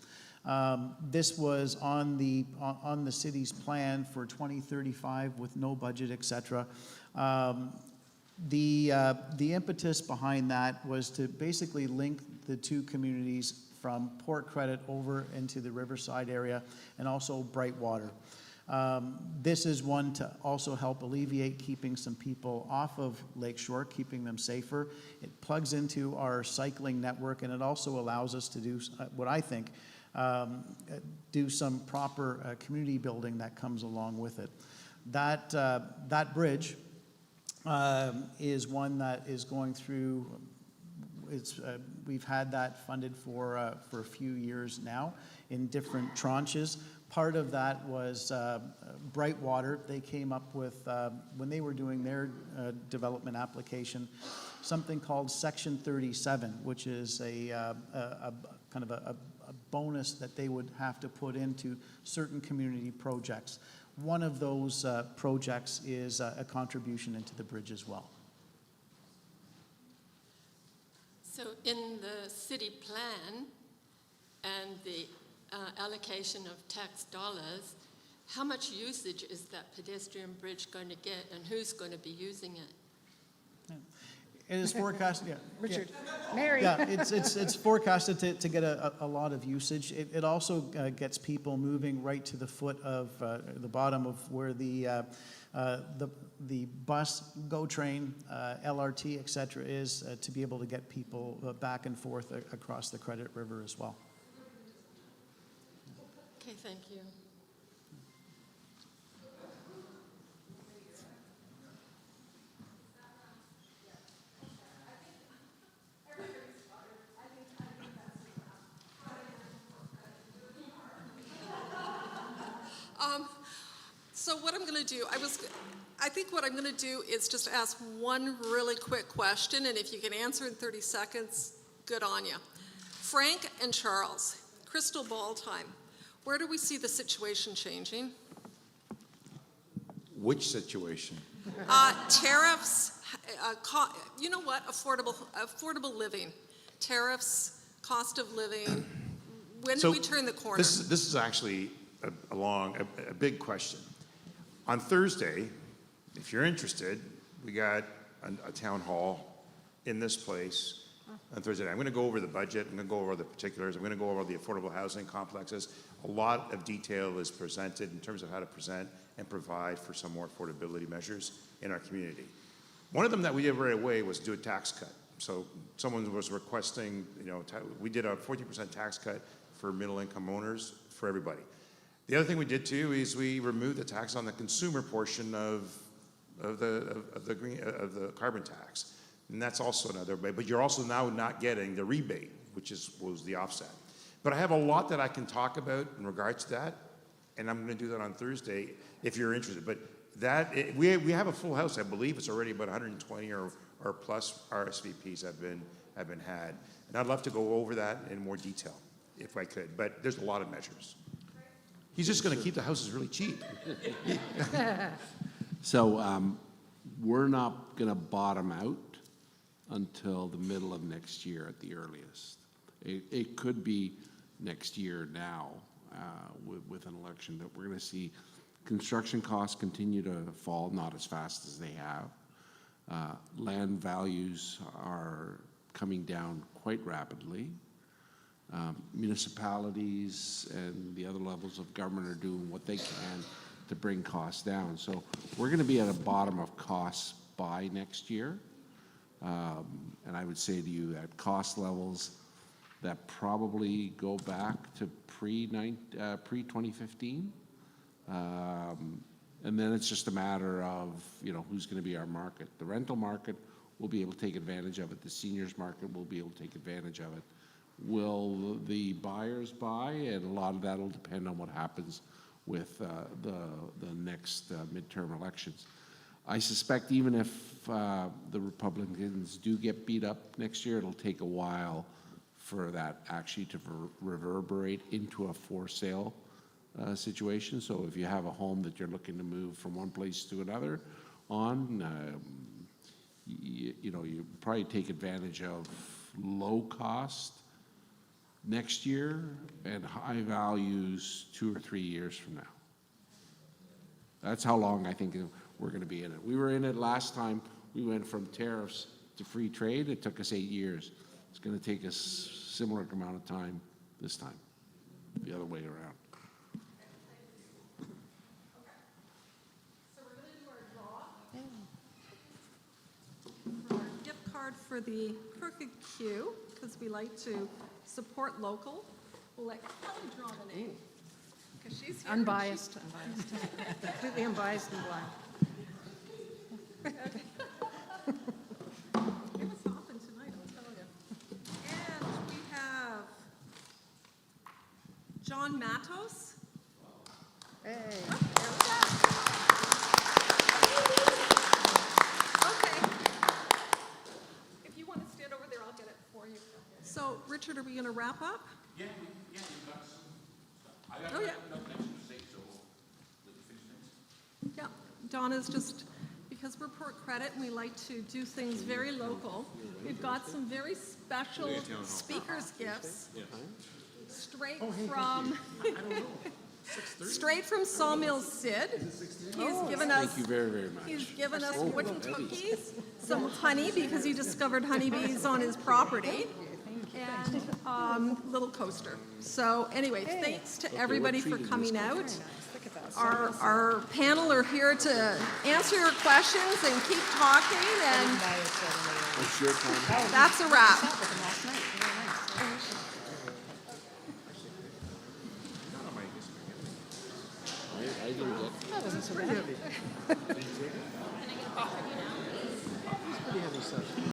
This was on the city's plan for 2035 with no budget, etc. The impetus behind that was to basically link the two communities from Port Credit over into the Riverside area and also Brightwater. This is one to also help alleviate keeping some people off of Lakeshore, keeping them safer. It plugs into our cycling network, and it also allows us to do what I think do some proper community building that comes along with it. That bridge is one that is going through. We've had that funded for a few years now in different tranches. Part of that was Brightwater. They came up with, when they were doing their development application, something called Section 37, which is a kind of a bonus that they would have to put into certain community projects. One of those projects is a contribution into the bridge as well. So in the city plan and the allocation of tax dollars, how much usage is that pedestrian bridge going to get, and who's going to be using it? It is forecast, yeah. Richard, Yeah. Mary. Yeah, it's forecasted to get a lot of usage. It also gets people moving right to the foot of the bottom of where the bus, GO train, LRT, et cetera, is to be able to get people back and forth across the Credit River as well. Okay, thank you. So what I'm going to do, I think what I'm going to do is just ask one really quick question, and if you can answer in 30 seconds, good on you. Frank and Charles, crystal ball time. Where do we see the situation changing? Which situation? Tariffs, you know what, affordable living. Tariffs, cost of living. When do we turn the corner? This is actually a big question. On Thursday, if you're interested, we got a town hall in this place on Thursday night. I'm going to go over the budget. I'm going to go over the particulars. I'm going to go over the affordable housing complexes. A lot of detail is presented in terms of how to present and provide for some more affordability measures in our community. One of them that we did right away was do a tax cut. So someone was requesting, we did a 14% tax cut for middle-income owners for everybody. The other thing we did too is we removed the tax on the consumer portion of the carbon tax, and that's also another way. But you're also now not getting the rebate, which was the offset. But I have a lot that I can talk about in regards to that, and I'm going to do that on Thursday if you're interested. But we have a full house. I believe it's already about 120 or plus RSVPs have been had, and I'd love to go over that in more detail if I could. But there's a lot of measures. He's just going to keep the houses really cheap. So we're not going to bottom out until the middle of next year at the earliest. It could be next year now with an election that we're going to see construction costs continue to fall, not as fast as they have. Land values are coming down quite rapidly. Municipalities and the other levels of government are doing what they can to bring costs down. So we're going to be at a bottom of costs by next year. And I would say to you at cost levels that probably go back to pre-2015. And then it's just a matter of, who's going to be our market. The rental market will be able to take advantage of it. The seniors market will be able to take advantage of it. Will the buyers buy? And a lot of that will depend on what happens with the next midterm elections. I suspect even if the Republicans do get beat up next year, it'll take a while for that actually to reverberate into a for sale situation. So if you have a home that you're looking to move from one place to another you probably take advantage of low cost next year and high values 2 or 3 years from now. That's how long I think we're going to be in it. We were in it last time. We went from tariffs to free trade. It took us 8 years. It's going to take us similar amount of time this time, the other way around. So we're going to do our draw. Our gift card for the Crooked Q, because we like to support local. We'll let Kelly draw the name, because she's here. Unbiased. Completely unbiased and blind. Okay. It was hopping tonight, I'll tell you. And we have John Matos. Hey. Oh, there we go. Okay. If you want to stand over there, I'll get it for you. So, Richard, are we going to wrap up? Yeah, you've got some stuff. I got nothing to say, so let me finish things. Yeah, Donna's just, because we're Port Credit and we like to do things very local, we've got some very special speaker's gifts straight from Sawmill Sid. He's given us, Thank you very, very much. he's given us wooden cookies, some honey because he discovered honeybees on his property, and little coaster. So anyway, thanks to everybody for coming out. Our panel are here to answer your questions and keep talking, and that's a wrap. I didn't get That wasn't so bad.